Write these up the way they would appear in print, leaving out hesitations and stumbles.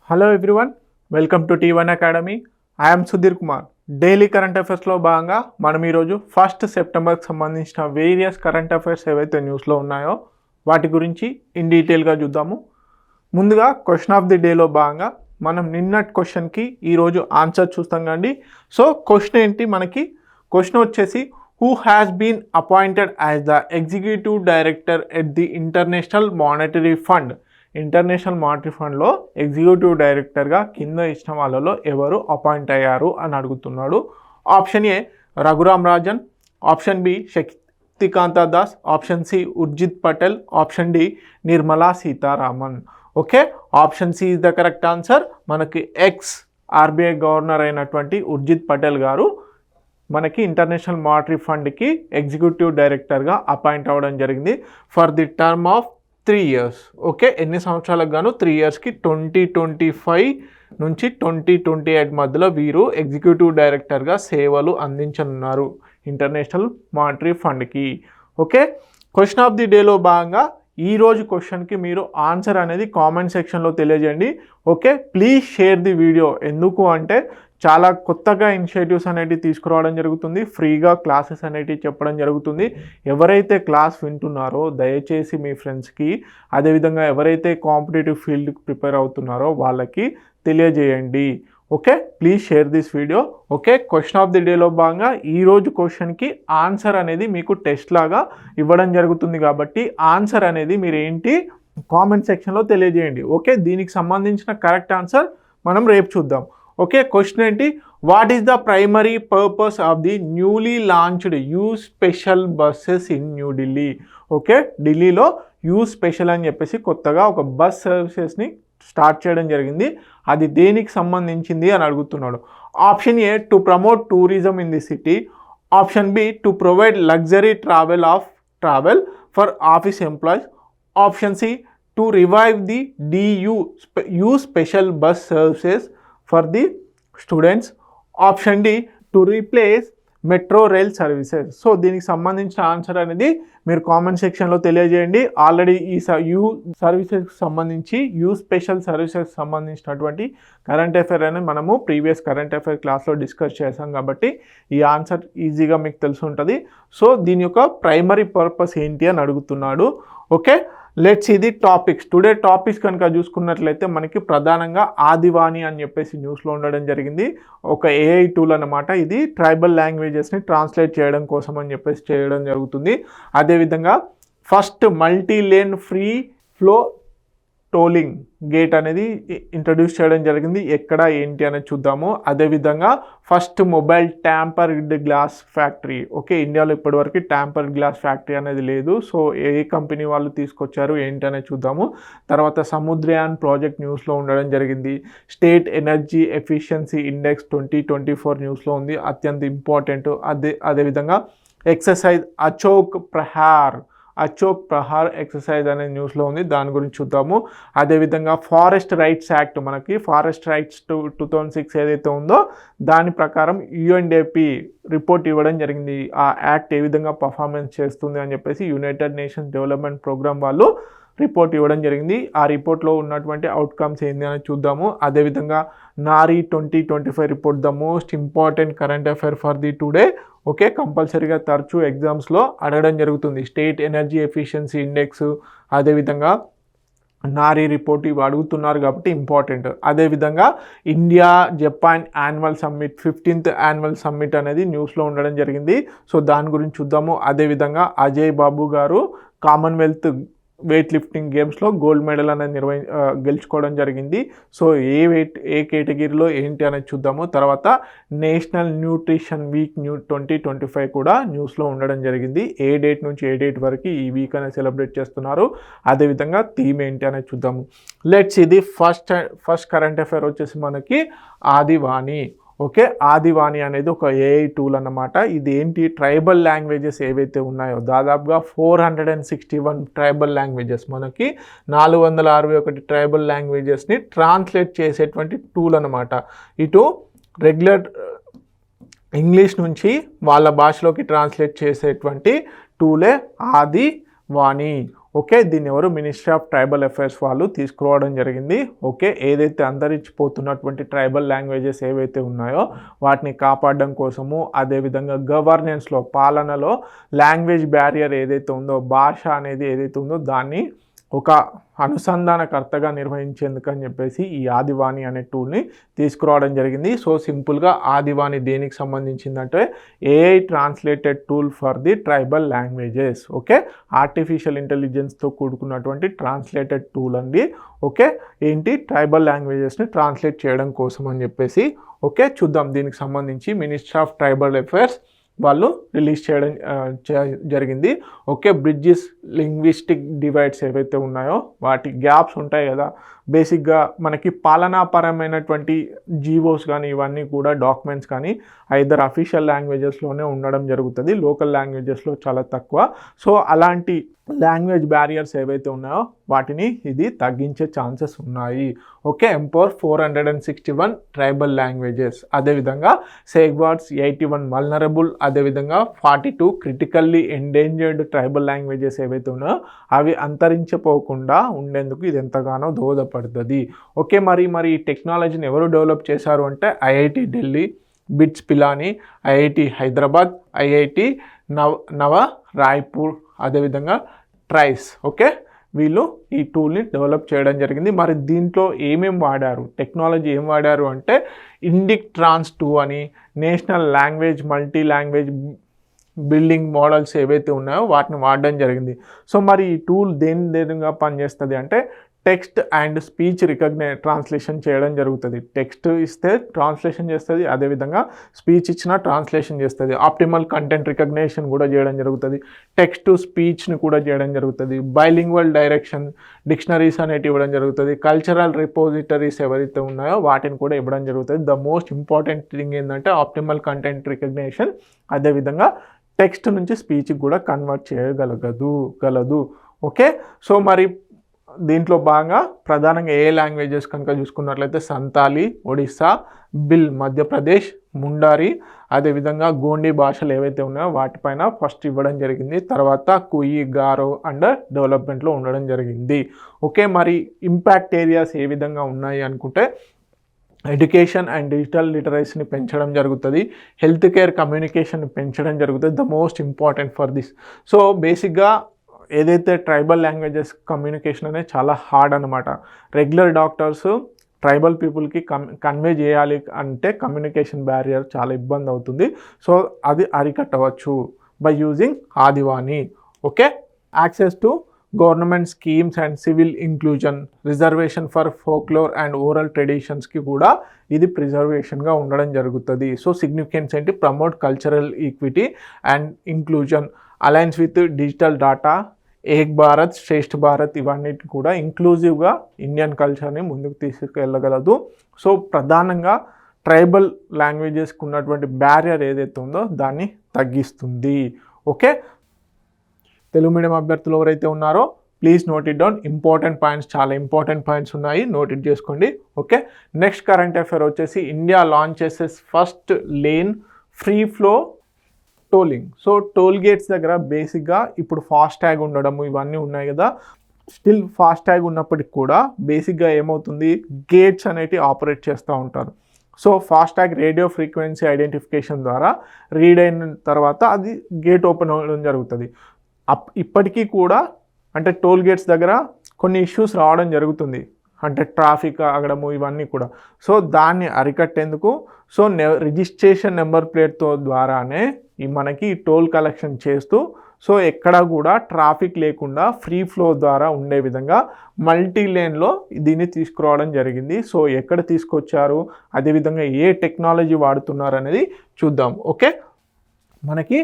Hello everyone, welcome to T1 academy. I'm Sudheer Kumar. Daily current అఫైర్స్లో భాగంగా మనం ఈరోజు 1 సెప్టెంబర్కి సంబంధించిన వేరియస్ కరెంట్ అఫైర్స్ ఏవైతే న్యూస్లో ఉన్నాయో వాటి గురించి ఇన్ డీటెయిల్గా చూద్దాము. ముందుగా క్వశ్చన్ ఆఫ్ ది డేలో భాగంగా మనం నిన్నటి క్వశ్చన్కి ఈరోజు ఆన్సర్ చూస్తాం కండి. సో క్వశ్చన్ ఏంటి, మనకి క్వశ్చన్ వచ్చేసి who has been appointed as the executive director at the international monetary fund. International monetary ఫండ్లో ఎగ్జిక్యూటివ్ డైరెక్టర్గా కింద ఇచ్చిన వాళ్ళలో ఎవరు అపాయింట్ అయ్యారు అని అడుగుతున్నాడు. Option A Raghuram Rajan, option B Shaktikanta Das, option C Urjit Patel, option D Nirmala Sitharaman. Okay, option C is the correct answer. మనకి ఆర్బీఐ గవర్నర్ అయినటువంటి ఉర్జిత్ పటేల్ గారు మనకి ఇంటర్నేషనల్ మానిటరీ ఫండ్కి ఎగ్జిక్యూటివ్ డైరెక్టర్గా అపాయింట్ అవ్వడం జరిగింది for the term of 3 years. Okay, ఎన్ని సంవత్సరాలకు గాను 3 yearsకి 2025 నుంచి 2028 మధ్యలో వీరు ఎగ్జిక్యూటివ్ డైరెక్టర్గా సేవలు అందించనున్నారు ఇంటర్నేషనల్ మానిటరీ ఫండ్కి. ఓకే, క్వశ్చన్ ఆఫ్ ది డేలో భాగంగా ఈరోజు క్వశ్చన్కి మీరు ఆన్సర్ అనేది కామెంట్ సెక్షన్లో తెలియజేయండి. Okay, please share the video. ఎందుకు అంటే చాలా కొత్తగా ఇనిషియేటివ్స్ అనేటివి తీసుకురావడం జరుగుతుంది, ఫ్రీగా క్లాసెస్ అనేటివి చెప్పడం జరుగుతుంది. ఎవరైతే క్లాస్ వింటున్నారో దయచేసి మీ ఫ్రెండ్స్కి, అదేవిధంగా ఎవరైతే కాంపిటేటివ్ ఫీల్డ్కి ప్రిపేర్ అవుతున్నారో వాళ్ళకి తెలియజేయండి. Okay, please share this video. Okay, question of the డేలో భాగంగా ఈరోజు క్వశ్చన్కి ఆన్సర్ అనేది మీకు టెస్ట్ లాగా ఇవ్వడం జరుగుతుంది కాబట్టి ఆన్సర్ అనేది మీరు ఏంటి కామెంట్ సెక్షన్లో తెలియజేయండి. ఓకే, దీనికి సంబంధించిన కరెక్ట్ ఆన్సర్ మనం రేపు చూద్దాం. ఓకే, క్వశ్చన్ ఏంటి, what is the primary purpose of the newly launched you special buses in new Delhi. Okay, ఢిల్లీలో యూ స్పెషల్ అని చెప్పేసి కొత్తగా ఒక బస్ సర్వీసెస్ని స్టార్ట్ చేయడం జరిగింది. అది దేనికి సంబంధించింది అని అడుగుతున్నాడు. Option A to promote tourism in the city, option B to provide luxury travel for office employees, option C to revive the U special bus services for the students, option D to replace metro rail services. So దీనికి సంబంధించిన answer అనేది మీరు comment సెక్షన్లో తెలియజేయండి. Already ఈ you సర్వీసెస్కి సంబంధించి you special సర్వీసెస్కి సంబంధించినటువంటి current affair అని మనము ప్రీవియస్ కరెంట్ అఫైర్ క్లాస్లో డిస్కస్ చేసాం కాబట్టి ఈ ఆన్సర్ ఈజీగా మీకు తెలిసి ఉంటుంది. సో దీని యొక్క ప్రైమరీ పర్పస్ ఏంటి అని అడుగుతున్నాడు. ఓకే, లెట్స్ ఇది టాపిక్స్. టుడే టాపిక్స్ కనుక చూసుకున్నట్లయితే మనకి ప్రధానంగా ఆదివాణి అని చెప్పేసి న్యూస్లో ఉండడం జరిగింది. ఒక ఏఐ టూల్ అన్నమాట. ఇది ట్రైబల్ లాంగ్వేజెస్ని ట్రాన్స్లేట్ చేయడం కోసం అని చెప్పేసి చేయడం జరుగుతుంది. అదేవిధంగా first multi lane free flow tolling gate అనేది ఇంట్రడ్యూస్ చేయడం జరిగింది. ఎక్కడ ఏంటి అనేది చూద్దాము. అదేవిధంగా first mobile tampered glass factory. Okay, ఇండియాలో ఇప్పటివరకు ట్యాంపర్డ్ గ్లాస్ ఫ్యాక్టరీ అనేది లేదు. సో ఏ కంపెనీ వాళ్ళు తీసుకొచ్చారు ఏంటి అనేది చూద్దాము. తర్వాత సముద్రయాన్ ప్రాజెక్ట్ న్యూస్లో ఉండడం జరిగింది. స్టేట్ ఎనర్జీ ఎఫిషియన్సీ ఇండెక్స్ 2024 న్యూస్లో ఉంది, అత్యంత ఇంపార్టెంట్. అదేవిధంగా ఎక్సర్సైజ్ అచోక్ ప్రహార్ ఎక్సర్సైజ్ అనే న్యూస్లో ఉంది, దాని గురించి చూద్దాము. అదేవిధంగా ఫారెస్ట్ రైట్స్ యాక్ట్, మనకి ఫారెస్ట్ రైట్స్ 2006 ఏదైతే ఉందో దాని ప్రకారం UNDP రిపోర్ట్ ఇవ్వడం జరిగింది. ఆ యాక్ట్ ఏ విధంగా పర్ఫార్మెన్స్ చేస్తుంది అని చెప్పేసి యునైటెడ్ నేషన్స్ డెవలప్మెంట్ ప్రోగ్రామ్ వాళ్ళు రిపోర్ట్ ఇవ్వడం జరిగింది. ఆ రిపోర్ట్లో ఉన్నటువంటి అవుట్కమ్స్ ఏంటి అని చూద్దాము. అదేవిధంగా నారీ 2025 report, the most important current affair for the today. Okay, కంపల్సరీగా తరచూ ఎగ్జామ్స్లో అడగడం జరుగుతుంది. స్టేట్ ఎనర్జీ ఎఫిషియన్సీ ఇండెక్స్, అదేవిధంగా నారీ రిపోర్ట్ ఇవి అడుగుతున్నారు కాబట్టి ఇంపార్టెంట్. అదేవిధంగా India Japan annual summit 15th annual summit అనేది న్యూస్లో ఉండడం జరిగింది. సో దాని గురించి చూద్దాము. అదేవిధంగా అజయ్ బాబు గారు కామన్వెల్త్ వెయిట్ లిఫ్టింగ్ గేమ్స్లో గోల్డ్ మెడల్ అనేది గెలుచుకోవడం జరిగింది. సో ఏ కేటగిరీలో ఏంటి అనేది చూద్దాము. తర్వాత నేషనల్ న్యూట్రిషన్ వీక్ 2025 కూడా న్యూస్లో ఉండడం జరిగింది. ఏ డేట్ నుంచి ఏ డేట్ వరకు ఈ వీక్ అనేది సెలబ్రేట్ చేస్తున్నారు, అదేవిధంగా థీమ్ ఏంటి అనేది చూద్దాము. లెట్స్ ఇది ఫస్ట్ కరెంట్ అఫైర్ వచ్చేసి మనకి ఆదివాణి. ఓకే, ఆదివాణి అనేది ఒక ఏఐ టూల్ అన్నమాట. ఇది ఏంటి, ట్రైబల్ లాంగ్వేజెస్ ఏవైతే ఉన్నాయో దాదాపుగా 461 ట్రైబల్ లాంగ్వేజెస్, మనకి 461 ట్రైబల్ లాంగ్వేజెస్ని ట్రాన్స్లేట్ చేసేటువంటి టూల్ అన్నమాట. ఇటు రెగ్యులర్ ఇంగ్లీష్ నుంచి వాళ్ళ భాషలోకి ట్రాన్స్లేట్ చేసేటువంటి టూలే ఆదివాణి. ఓకే, దీన్ని ఎవరు మినిస్ట్రీ ఆఫ్ ట్రైబల్ అఫైర్స్ వాళ్ళు తీసుకురావడం జరిగింది. ఓకే, ఏదైతే అంతరించిపోతున్నటువంటి ట్రైబల్ లాంగ్వేజెస్ ఏవైతే ఉన్నాయో వాటిని కాపాడడం కోసము, అదేవిధంగా గవర్నెన్స్లో పాలనలో లాంగ్వేజ్ బ్యారియర్ ఏదైతే ఉందో, భాష అనేది ఏదైతే ఉందో దాన్ని ఒక అనుసంధానకర్తగా నిర్వహించేందుకు అని చెప్పేసి ఈ ఆదివాణి అనే టూల్ని తీసుకురావడం జరిగింది. సో సింపుల్గా ఆదివాణి దేనికి సంబంధించిందంటే AI translated tool for the tribal languages. Okay, artificial ఇంటెలిజెన్స్తో కూడుకున్నటువంటి ట్రాన్స్లేటెడ్ టూల్ అండి. ఓకే, ఏంటి ట్రైబల్ లాంగ్వేజెస్ని ట్రాన్స్లేట్ చేయడం కోసం అని చెప్పేసి. ఓకే, చూద్దాం దీనికి సంబంధించి మినిస్ట్రీ ఆఫ్ ట్రైబల్ అఫైర్స్ వాళ్ళు రిలీజ్ చేయడం జరిగింది. ఓకే, బ్రిడ్జెస్ లింగ్విస్టిక్ డివైడ్స్ ఏవైతే ఉన్నాయో వాటి గ్యాప్స్ ఉంటాయి కదా, బేసిక్గా మనకి పాలనాపరమైనటువంటి జీవోస్ కానీ ఇవన్నీ కూడా డాక్యుమెంట్స్ కానీ ఐదర్ అఫీషియల్ లాంగ్వేజెస్లోనే ఉండడం జరుగుతుంది, లోకల్ లాంగ్వేజెస్లో చాలా తక్కువ. సో అలాంటి లాంగ్వేజ్ బ్యారియర్స్ ఏవైతే ఉన్నాయో వాటిని ఇది తగ్గించే ఛాన్సెస్ ఉన్నాయి. ఓకే, ఎంపవర్ 461 ట్రైబల్ లాంగ్వేజెస్, అదేవిధంగా సేఫ్గార్డ్స్ 81 వల్నరబుల్, అదేవిధంగా 42 క్రిటికల్లీ ఎండేంజర్డ్ ట్రైబల్ లాంగ్వేజెస్ ఏవైతే ఉన్నాయో అవి అంతరించిపోకుండా ఉండేందుకు ఇది ఎంతగానో దోహదపడుతుంది. ఓకే, మరి ఈ టెక్నాలజీని ఎవరు డెవలప్ చేశారు అంటే IIT Delhi, bits Pilani, IIT Hyderabad, IIT నవ రాయ్పూర్, అదేవిధంగా ట్రైస్. ఓకే, వీళ్ళు ఈ టూల్ని డెవలప్ చేయడం జరిగింది. మరి దీంట్లో ఏమేమి వాడారు, టెక్నాలజీ ఏం వాడారు అంటే ఇండిక్ ట్రాన్స్ 2 అని, national language multi language building models ఏవైతే ఉన్నాయో వాటిని వాడడం జరిగింది. సో మరి ఈ టూల్ దేనిగా పనిచేస్తుంది అంటే టెక్స్ట్ అండ్ స్పీచ్ ట్రాన్స్లేషన్ చేయడం జరుగుతుంది. టెక్స్ట్ ఇస్తే ట్రాన్స్లేషన్ చేస్తుంది, అదేవిధంగా స్పీచ్ ఇచ్చినా ట్రాన్స్లేషన్ చేస్తుంది. ఆప్టిమల్ కంటెంట్ రికగ్నేషన్ కూడా చేయడం జరుగుతుంది, టెక్స్ట్ టు స్పీచ్ని కూడా చేయడం జరుగుతుంది. బైలింగ్వల్ డైరెక్షన్ డిక్షనరీస్ అనేవి ఇవ్వడం జరుగుతుంది. కల్చరల్ రిపోజిటరీస్ ఎవరైతే ఉన్నాయో వాటిని కూడా ఇవ్వడం జరుగుతుంది. ద మోస్ట్ ఇంపార్టెంట్ థింగ్ ఏంటంటే ఆప్టిమల్ కంటెంట్ రికగ్నేషన్, అదేవిధంగా టెక్స్ట్ నుంచి స్పీచ్కి కూడా కన్వర్ట్ చేయగలదు. ఓకే, సో మరి దీంట్లో భాగంగా ప్రధానంగా ఏ లాంగ్వేజెస్ కనుక చూసుకున్నట్లయితే సంతాలి, ఒడిస్సా, బిల్ మధ్యప్రదేశ్, ముండారి, అదేవిధంగా గోండి భాషలు ఏవైతే ఉన్నాయో వాటిపైన ఫస్ట్ ఇవ్వడం జరిగింది. తర్వాత కుయి, గారో అండర్ డెవలప్మెంట్లో ఉండడం జరిగింది. ఓకే, మరి ఇంపాక్ట్ ఏరియాస్ ఏ విధంగా ఉన్నాయి అనుకుంటే ఎడ్యుకేషన్ అండ్ డిజిటల్ లిటరసీని పెంచడం జరుగుతుంది, హెల్త్ కేర్ కమ్యూనికేషన్ పెంచడం జరుగుతుంది. The most important for this. So బేసిక్గా ఏదైతే ట్రైబల్ లాంగ్వేజెస్ కమ్యూనికేషన్ అనేది చాలా హార్డ్ అనమాట. రెగ్యులర్ డాక్టర్స్ ట్రైబల్ పీపుల్కి కన్వే చేయాలి అంటే కమ్యూనికేషన్ బ్యారియర్ చాలా ఇబ్బంది అవుతుంది. సో అది అరికట్టవచ్చు by using Adivani. Okay, access to government schemes and civil inclusion, reservation for folklore and oral ట్రెడిషన్స్కి కూడా ఇది ప్రిజర్వేషన్గా ఉండడం జరుగుతుంది. సో సిగ్నిఫికెన్స్ ఏంటి, promote cultural equity and inclusion, alliance with digital data, Ek Bharat శ్రేష్ఠ భారత్, ఇవన్నీ కూడా ఇంక్లూజివ్గా ఇండియన్ కల్చర్ని ముందుకు తీసుకెళ్ళగలదు. సో ప్రధానంగా ట్రైబల్ లాంగ్వేజెస్కి ఉన్నటువంటి బ్యారియర్ ఏదైతే ఉందో దాన్ని తగ్గిస్తుంది. ఓకే, తెలుగు మీడియం అభ్యర్థులు ఎవరైతే ఉన్నారో please note it down. Important points, చాలా ఇంపార్టెంట్ పాయింట్స్ ఉన్నాయి, నోట్ ఇట్ చేసుకోండి. ఓకే, నెక్స్ట్ కరెంట్ అఫైర్ వచ్చేసి ఇండియా లాంచ్ చేసే first lane free flow tolling. So toll gates దగ్గర బేసిక్గా ఇప్పుడు ఫాస్టాగ్ ఉండడము ఇవన్నీ ఉన్నాయి కదా, స్టిల్ ఫాస్టాగ్ ఉన్నప్పటికి కూడా బేసిక్గా ఏమవుతుంది, గేట్స్ అనేటివి ఆపరేట్ చేస్తూ ఉంటారు. So FASTag radio frequency identification ద్వారా రీడ్ అయిన తర్వాత అది గేట్ ఓపెన్ అవ్వడం జరుగుతుంది. ఇప్పటికీ కూడా అంటే టోల్ గేట్స్ దగ్గర కొన్ని ఇష్యూస్ రావడం జరుగుతుంది, అంటే ట్రాఫిక్ ఆగడము ఇవన్నీ కూడా. సో దాన్ని అరికట్టేందుకు సో రిజిస్ట్రేషన్ నెంబర్ ప్లేట్తో ద్వారానే మనకి టోల్ కలెక్షన్ చేస్తూ సో ఎక్కడా కూడా ట్రాఫిక్ లేకుండా ఫ్రీ ఫ్లో ద్వారా ఉండే విధంగా మల్టీ లేన్లో దీన్ని తీసుకురావడం జరిగింది. సో ఎక్కడ తీసుకొచ్చారు, అదేవిధంగా ఏ టెక్నాలజీ వాడుతున్నారు అనేది చూద్దాం. ఓకే, మనకి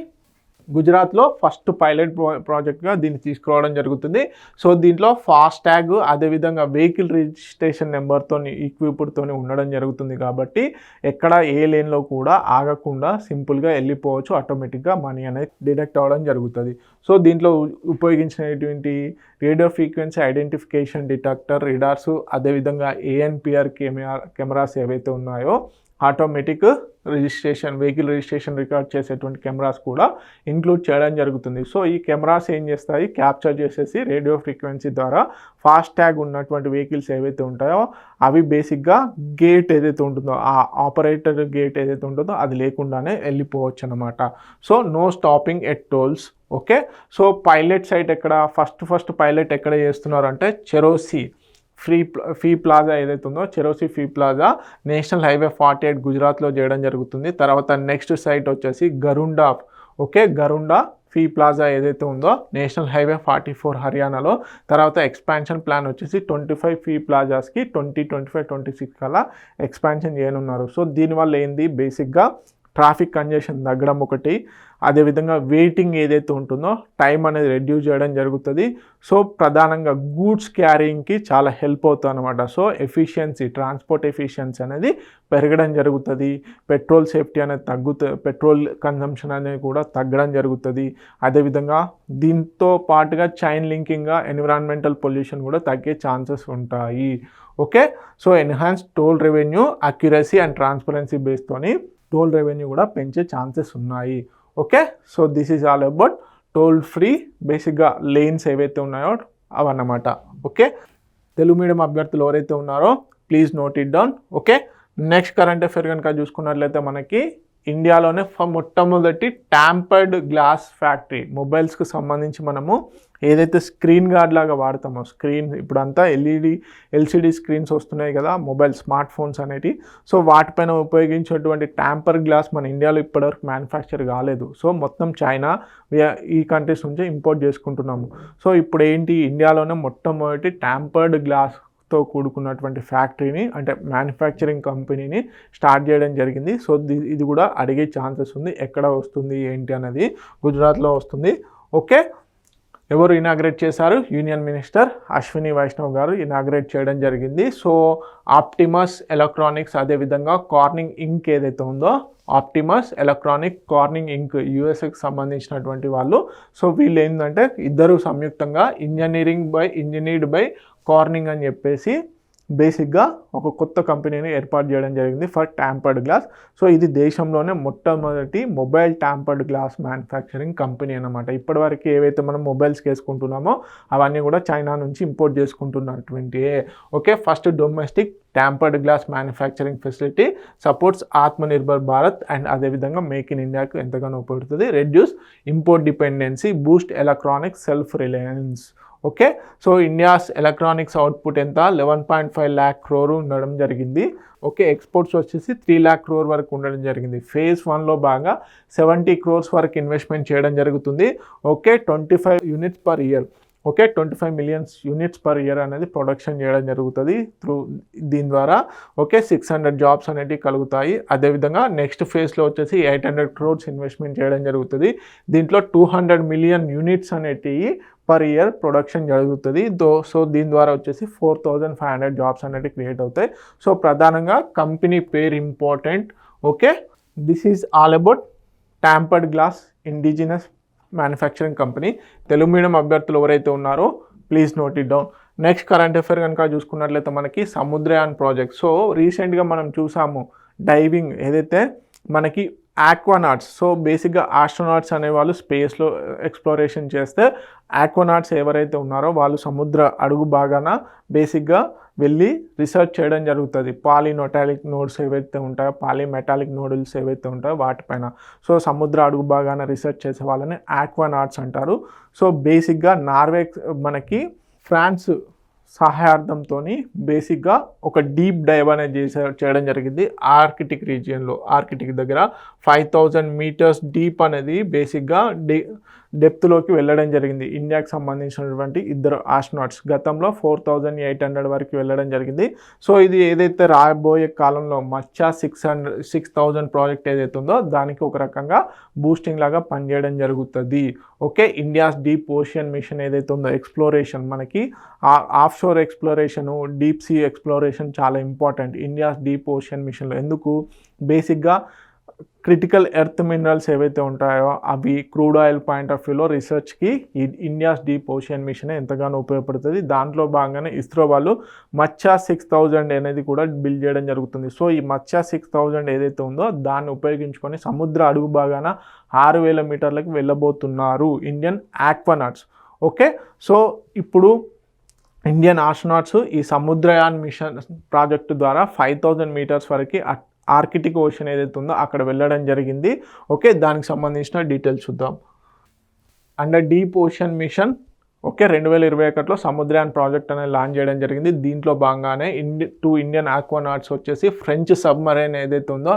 గుజరాత్లో ఫస్ట్ పైలట్ ప్రాజెక్ట్గా దీన్ని తీసుకురావడం జరుగుతుంది. సో దీంట్లో ఫాస్టాగ్ అదేవిధంగా వెహికల్ రిజిస్ట్రేషన్ నెంబర్తో ఈక్విప్డ్తో ఉండడం జరుగుతుంది కాబట్టి ఎక్కడ ఏ లేన్లో కూడా ఆగకుండా సింపుల్గా వెళ్ళిపోవచ్చు, ఆటోమేటిక్గా మనీ అనేది డిడక్ట్ అవ్వడం జరుగుతుంది. సో దీంట్లో ఉపయోగించినటువంటి రేడియో ఫ్రీక్వెన్సీ ఐడెంటిఫికేషన్ డిటెక్టర్, రిడార్స్, అదేవిధంగా ఏఎన్పిఆర్ కెమెరాస్ ఏవైతే ఉన్నాయో ఆటోమేటిక్ వెహికల్ రిజిస్ట్రేషన్ రికార్డ్ చేసేటువంటి కెమెరాస్ కూడా ఇంక్లూడ్ చేయడం జరుగుతుంది. సో ఈ కెమెరాస్ ఏం చేస్తాయి, క్యాప్చర్ చేసేసి రేడియో ఫ్రీక్వెన్సీ ద్వారా ఫాస్ట్ ట్యాగ్ ఉన్నటువంటి వెహికల్స్ ఏవైతే ఉంటాయో అవి బేసిక్గా గేట్ ఏదైతే ఉంటుందో, ఆ ఆపరేటర్ గేట్ ఏదైతే ఉంటుందో అది లేకుండానే వెళ్ళిపోవచ్చు అనమాట. So no stopping at tolls. Okay, so pilot site ఎక్కడ, ఫస్ట్ పైలట్ ఎక్కడ చేస్తున్నారు అంటే చెరోసీ ఫీ ప్లాజా ఏదైతే ఉందో, Choryasi fee plaza national highway 48 గుజరాత్లో చేయడం జరుగుతుంది. తర్వాత నెక్స్ట్ సైట్ వచ్చేసి Gharaunda. Okay, Gharaunda fee plaza ఏదైతే ఉందో నేషనల్ హైవే 44 హర్యానాలో. తర్వాత ఎక్స్పాన్షన్ ప్లాన్ వచ్చేసి 25 ఫీ ప్లాజాస్కి 2025-26 కల్లా ఎక్స్పాన్షన్ చేయనున్నారు. సో దీనివల్ల ఏంది, బేసిక్గా ట్రాఫిక్ కంజెషన్ తగ్గడం ఒకటి, అదేవిధంగా వెయిటింగ్ ఏదైతే ఉంటుందో టైం అనేది రెడ్యూస్ చేయడం జరుగుతుంది. సో ప్రధానంగా గూడ్స్ క్యారీయింగ్కి చాలా హెల్ప్ అవుతుంది అనమాట. సో ఎఫిషియన్సీ, ట్రాన్స్పోర్ట్ ఎఫిషియన్సీ అనేది పెరగడం జరుగుతుంది. పెట్రోల్ సేఫ్టీ అనేది పెట్రోల్ కన్జంప్షన్ అనేది కూడా తగ్గడం జరుగుతుంది. అదేవిధంగా దీంతో పాటుగా చైన్ లింకింగ్గా ఎన్విరాన్మెంటల్ పొల్యూషన్ కూడా తగ్గే ఛాన్సెస్ ఉంటాయి. Okay, so enhance toll revenue accuracy and transparency బేస్తోని టోల్ రెవెన్యూ కూడా పెంచే ఛాన్సెస్ ఉన్నాయి. Okay, so this is all about toll free బేసిక్గా లేన్స్ ఏవైతే ఉన్నాయో అవన్నమాట. ఓకే, తెలుగు మీడియం అభ్యర్థులు ఎవరైతే ఉన్నారో please note it down. Okay, next current affair కనుక చూసుకున్నట్లయితే మనకి ఇండియాలోనే మొట్టమొదటి ట్యాంపర్డ్ గ్లాస్ ఫ్యాక్టరీ, మొబైల్స్కి సంబంధించి మనము ఏదైతే స్క్రీన్ గార్డ్ లాగా వాడతామో, స్క్రీన్ ఇప్పుడంతా ఎల్సిడి స్క్రీన్స్ వస్తున్నాయి కదా మొబైల్ స్మార్ట్ ఫోన్స్ అనేవి. సో వాటిపైన ఉపయోగించేటువంటి ట్యాంపర్ గ్లాస్ మన ఇండియాలో ఇప్పటివరకు మ్యానుఫ్యాక్చర్ కాలేదు. సో మొత్తం చైనా ఈ కంట్రీస్ నుంచి ఇంపోర్ట్ చేసుకుంటున్నాము. సో ఇప్పుడు ఏంటి, ఇండియాలోనే మొట్టమొదటి ట్యాంపర్డ్ గ్లాస్తో కూడుకున్నటువంటి ఫ్యాక్టరీని అంటే మ్యానుఫ్యాక్చరింగ్ కంపెనీని స్టార్ట్ చేయడం జరిగింది. సో ఇది కూడా అడిగే ఛాన్సెస్ ఉంది, ఎక్కడ వస్తుంది ఏంటి అనేది. గుజరాత్లో వస్తుంది. ఓకే, ఎవరు ఇనాగ్రేట్ చేశారు, యూనియన్ మినిస్టర్ అశ్విని వైష్ణవ్ గారు ఇనాగ్రేట్ చేయడం జరిగింది. సో ఆప్టిమస్ ఎలక్ట్రానిక్స్, అదేవిధంగా కార్నింగ్ ఇంక్ ఏదైతే ఉందో, ఆప్టిమస్ ఎలక్ట్రానిక్, కార్నింగ్ ఇంక్ యూఎస్ఏకి సంబంధించినటువంటి వాళ్ళు. సో వీళ్ళు ఏంటంటే ఇద్దరు సంయుక్తంగా ఇంజనీర్డ్ బై కార్నింగ్ అని చెప్పేసి బేసిక్గా ఒక కొత్త కంపెనీని ఏర్పాటు చేయడం జరిగింది ఫర్ ట్యాంపర్డ్ గ్లాస్. సో ఇది దేశంలోనే మొట్టమొదటి mobile tampered glass manufacturing company అనమాట. ఇప్పటివరకు ఏవైతే మనం మొబైల్స్కి వేసుకుంటున్నామో అవన్నీ కూడా చైనా నుంచి ఇంపోర్ట్ చేసుకుంటున్నటువంటి. Okay, first domestic tampered glass manufacturing facility supports Atmanirbhar Bharat and అదేవిధంగా మేక్ ఇన్ ఇండియాకు ఎంతగానో ఉపయోగపడుతుంది. Reduce import dependency, boost electronic self reliance. Okay, so India's electronics output ఎంత, 11.5 lakh crore ఉండడం జరిగింది. ఓకే, ఎక్స్పోర్ట్స్ వచ్చేసి 3 lakh crore వరకు ఉండడం జరిగింది. ఫేజ్ 1లో భాగంగా 70 crores వరకు ఇన్వెస్ట్మెంట్ చేయడం జరుగుతుంది. Okay, 25 units per year. Okay, 25 million units per year అనేది ప్రొడక్షన్ చేయడం జరుగుతుంది దీని ద్వారా. ఓకే, 600 jobs అనేవి కలుగుతాయి. అదేవిధంగా నెక్స్ట్ ఫేజ్లో వచ్చేసి 800 crores ఇన్వెస్ట్మెంట్ చేయడం జరుగుతుంది. దీంట్లో 200 million units అనేటివి పర్ ఇయర్ ప్రొడక్షన్ జరుగుతుంది. సో దీని ద్వారా వచ్చేసి 4500 జాబ్స్ అనేవి క్రియేట్ అవుతాయి. సో ప్రధానంగా కంపెనీ పేరు important. Okay, this is all about tampered glass indigenous manufacturing company. Telugu medium అభ్యర్థులు ఎవరైతే ఉన్నారో please note it down. Next current affair కనుక చూసుకున్నట్లయితే మనకి సముద్రయాన్ ప్రాజెక్ట్. సో రీసెంట్గా మనం చూసాము డైవింగ్ ఏదైతే మనకి ఆక్వానాట్స్. సో బేసిక్గా ఆస్ట్రోనాట్స్ అనేవాళ్ళు స్పేస్లో ఎక్స్ప్లోరేషన్ చేస్తే ఆక్వానాట్స్ ఎవరైతే ఉన్నారో వాళ్ళు సముద్ర అడుగు భాగాన బేసిక్గా వెళ్ళి రీసెర్చ్ చేయడం జరుగుతుంది. పాలీమెటాలిక్ నోడ్స్ ఏవైతే ఉంటాయో, పాలీమెటాలిక్ నోడుల్స్ ఏవైతే ఉంటాయో వాటిపైన. సో సముద్ర అడుగు భాగాన రీసెర్చ్ చేసే వాళ్ళని ఆక్వానాట్స్ అంటారు. సో బేసిక్గా నార్వే మనకి ఫ్రాన్స్ సహాయార్థంతో బేసిక్గా ఒక డీప్ డైవ్ అనేది చేయడం జరిగింది ఆర్కిటిక్ రీజియన్లో. ఆర్కిటిక్ దగ్గర 5000 meters డీప్ అనేది బేసిక్గా డెప్త్లోకి వెళ్ళడం జరిగింది. ఇండియాకి సంబంధించినటువంటి ఇద్దరు ఆస్ట్రోనాట్స్ గతంలో 4800 వరకు వెళ్ళడం జరిగింది. సో ఇది ఏదైతే రాబోయే కాలంలో మచ్చా 6000 ప్రాజెక్ట్ ఏదైతే ఉందో దానికి ఒక రకంగా బూస్టింగ్ లాగా పనిచేయడం జరుగుతుంది. Okay, India's deep ocean mission ఏదైతే ఉందో ఎక్స్ప్లోరేషన్, మనకి offshore exploration, deep sea exploration చాలా ఇంపార్టెంట్ ఇండియాస్ డీప్ ఓషన్ మిషన్లో. ఎందుకు, బేసిక్గా క్రిటికల్ ఎర్త్ మినరల్స్ ఏవైతే ఉంటాయో అవి క్రూడ్ ఆయిల్ పాయింట్ ఆఫ్ వ్యూలో రీసెర్చ్కి ఈ ఇండియాస్ డీప్ ఓషన్ మిషన్ ఎంతగానో ఉపయోగపడుతుంది. దాంట్లో భాగంగానే ఇస్రో వాళ్ళు మత్స్య 6000 అనేది కూడా బిల్డ్ చేయడం జరుగుతుంది. సో ఈ మత్స్య 6000 ఏదైతే ఉందో దాన్ని ఉపయోగించుకొని సముద్ర అడుగు భాగాన 6000 మీటర్లకు వెళ్ళబోతున్నారు ఇండియన్ ఆక్వానాట్స్. ఓకే, సో ఇప్పుడు ఇండియన్ ఆస్ట్రోనాట్స్ ఈ సముద్రయాన్ మిషన్ ప్రాజెక్టు ద్వారా 5000 మీటర్స్ వరకు ఆర్కిటిక్ ఓషన్ ఏదైతే ఉందో అక్కడ వెళ్ళడం జరిగింది. ఓకే, దానికి సంబంధించిన డీటెయిల్స్ చూద్దాం. Under deep ocean mission okay 2021లో సముద్రయాన్ ప్రాజెక్ట్ అనేది లాంచ్ చేయడం జరిగింది. దీంట్లో భాగంగానే ఇండియన్ ఆక్వానాట్స్ వచ్చేసి ఫ్రెంచ్ సబ్మరైన్ ఏదైతే ఉందో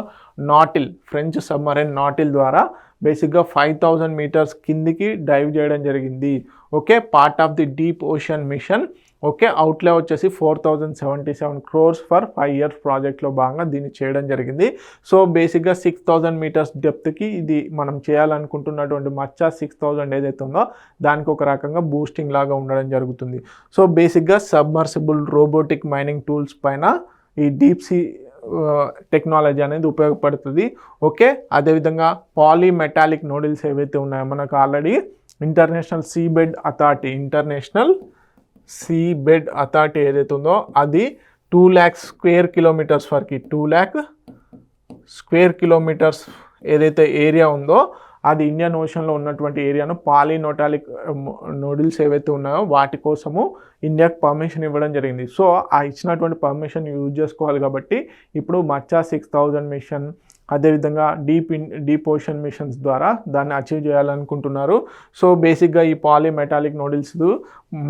ఫ్రెంచ్ సబ్మరైన్ నాటిల్ ద్వారా బేసిక్గా 5000 మీటర్స్ కిందికి డైవ్ చేయడం జరిగింది. Okay, part of the deep ocean mission. Okay, outlay వచ్చేసి 4077 crores ఫర్ 5 years ప్రాజెక్ట్లో భాగంగా దీన్ని చేయడం జరిగింది. సో బేసిక్గా 6000 మీటర్స్ డెప్త్కి ఇది మనం చేయాలనుకుంటున్నటువంటి మత్స్య 6000 ఏదైతే ఉందో దానికి ఒక రకంగా బూస్టింగ్ లాగా ఉండడం జరుగుతుంది. సో బేసిక్గా సబ్మర్సిబుల్ రోబోటిక్ మైనింగ్ టూల్స్ పైన ఈ డీప్ సీ టెక్నాలజీ అనేది ఉపయోగపడుతుంది. ఓకే, అదేవిధంగా పాలీమెటాలిక్ నోడిల్స్ ఏవైతే ఉన్నాయో మనకు ఆల్రెడీ ఇంటర్నేషనల్ సీబెడ్ అథారిటీ ఏదైతే ఉందో అది 2 lakh square kilometers వరకు 2 lakh square kilometers ఏదైతే ఏరియా ఉందో అది ఇండియన్ ఓషన్లో ఉన్నటువంటి ఏరియాను పాలీమెటాలిక్ నోడిల్స్ ఏవైతే ఉన్నాయో వాటి కోసము ఇండియాకి పర్మిషన్ ఇవ్వడం జరిగింది. సో ఆ ఇచ్చినటువంటి పర్మిషన్ యూజ్ చేసుకోవాలి కాబట్టి ఇప్పుడు మత్స్య 6000 మిషన్ అదేవిధంగా డీప్ ఓషన్ మిషన్స్ ద్వారా దాన్ని అచీవ్ చేయాలనుకుంటున్నారు. సో బేసిక్గా ఈ polymetallic noodles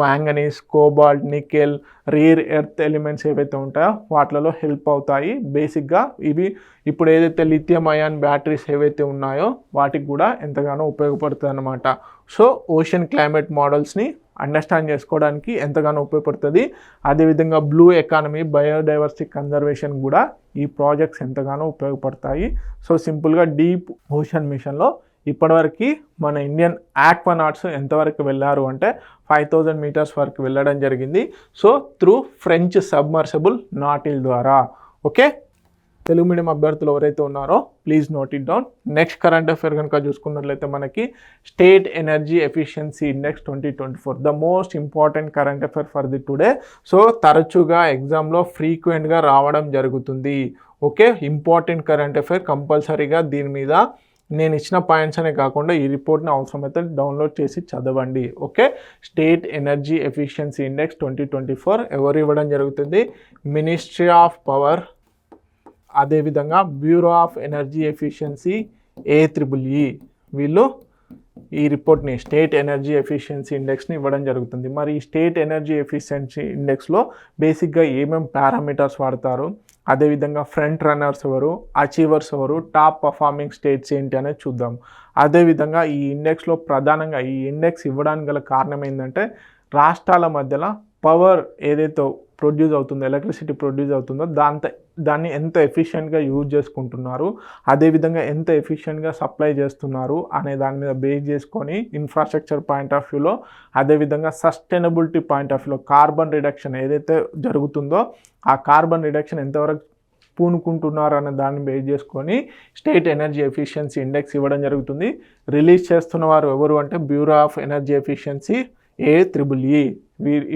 manganese, cobalt, nickel, rare earth elements ఏవైతే ఉంటాయో వాటిలో హెల్ప్ అవుతాయి. బేసిక్గా ఇవి ఇప్పుడు ఏదైతే లిథియం అయాన్ బ్యాటరీస్ ఏవైతే ఉన్నాయో వాటికి కూడా ఎంతగానో ఉపయోగపడుతుంది అన్నమాట. సో ఓషన్ క్లైమేట్ మోడల్స్ని అండర్స్టాండ్ చేసుకోవడానికి ఎంతగానో ఉపయోగపడుతుంది. అదేవిధంగా బ్లూ ఎకానమీ, బయోడైవర్సిటీ కన్జర్వేషన్ కూడా ఈ ప్రాజెక్ట్స్ ఎంతగానో ఉపయోగపడతాయి. సో సింపుల్గా డీప్ ఓషన్ మిషన్లో ఇప్పటివరకు మన ఇండియన్ ఆక్వానాట్స్ ఎంతవరకు వెళ్ళారు అంటే 5000 మీటర్స్ వరకు వెళ్ళడం జరిగింది. సో త్రూ ఫ్రెంచ్ సబ్మర్సిబుల్ నాటిల్ ద్వారా. ఓకే, తెలుగు మీడియం అభ్యర్థులు ఎవరైతే ఉన్నారో please note it down. Next current affair కనుక చూసుకున్నట్లయితే మనకి state energy efficiency index 2024 the most important current affair for the today. So తరచుగా ఎగ్జామ్లో ఫ్రీక్వెంట్గా రావడం జరుగుతుంది. ఓకే, ఇంపార్టెంట్ కరెంట్ అఫేర్ కంపల్సరీగా దీని మీద నేను ఇచ్చిన పాయింట్స్ అనే కాకుండా ఈ రిపోర్ట్ని అవసరమైతే డౌన్లోడ్ చేసి చదవండి. Okay, state energy efficiency index 2024 ఎవరు ఇవ్వడం జరుగుతుంది? మినిస్ట్రీ ఆఫ్ పవర్, అదేవిధంగా bureau of energy efficiency AEEE వీళ్ళు ఈ రిపోర్ట్ని స్టేట్ ఎనర్జీ ఎఫిషియన్సీ ఇండెక్స్ని ఇవ్వడం జరుగుతుంది. మరి ఈ స్టేట్ ఎనర్జీ ఎఫిషియన్సీ ఇండెక్స్లో బేసిక్గా ఏమేమి పారామీటర్స్ వాడతారు, అదేవిధంగా ఫ్రంట్ రన్నర్స్ ఎవరు, అచీవర్స్ ఎవరు, టాప్ పర్ఫార్మింగ్ స్టేట్స్ ఏంటి అనేది చూద్దాం. అదేవిధంగా ఈ ఇండెక్స్లో ప్రధానంగా ఈ ఇండెక్స్ ఇవ్వడానికి గల కారణం ఏంటంటే రాష్ట్రాల మధ్యలో పవర్ ఏదైతే ప్రొడ్యూస్ అవుతుందో, ఎలక్ట్రిసిటీ ప్రొడ్యూస్ అవుతుందో దాన్ని ఎంత ఎఫిషియెంట్గా యూజ్ చేసుకుంటున్నారు, అదేవిధంగా ఎంత ఎఫిషియెంట్గా సప్లై చేస్తున్నారు అనే దాని మీద బేస్ చేసుకొని ఇన్ఫ్రాస్ట్రక్చర్ పాయింట్ ఆఫ్ వ్యూలో, అదేవిధంగా సస్టైనబిలిటీ పాయింట్ ఆఫ్ వ్యూలో కార్బన్ రిడక్షన్ ఏదైతే జరుగుతుందో ఆ కార్బన్ రిడక్షన్ ఎంతవరకు పూనుకుంటున్నారు అనే దాన్ని బేస్ చేసుకొని స్టేట్ ఎనర్జీ ఎఫిషియన్సీ ఇండెక్స్ ఇవ్వడం జరుగుతుంది. రిలీజ్ చేస్తున్న వారు ఎవరు అంటే bureau of energy efficiency AEEE.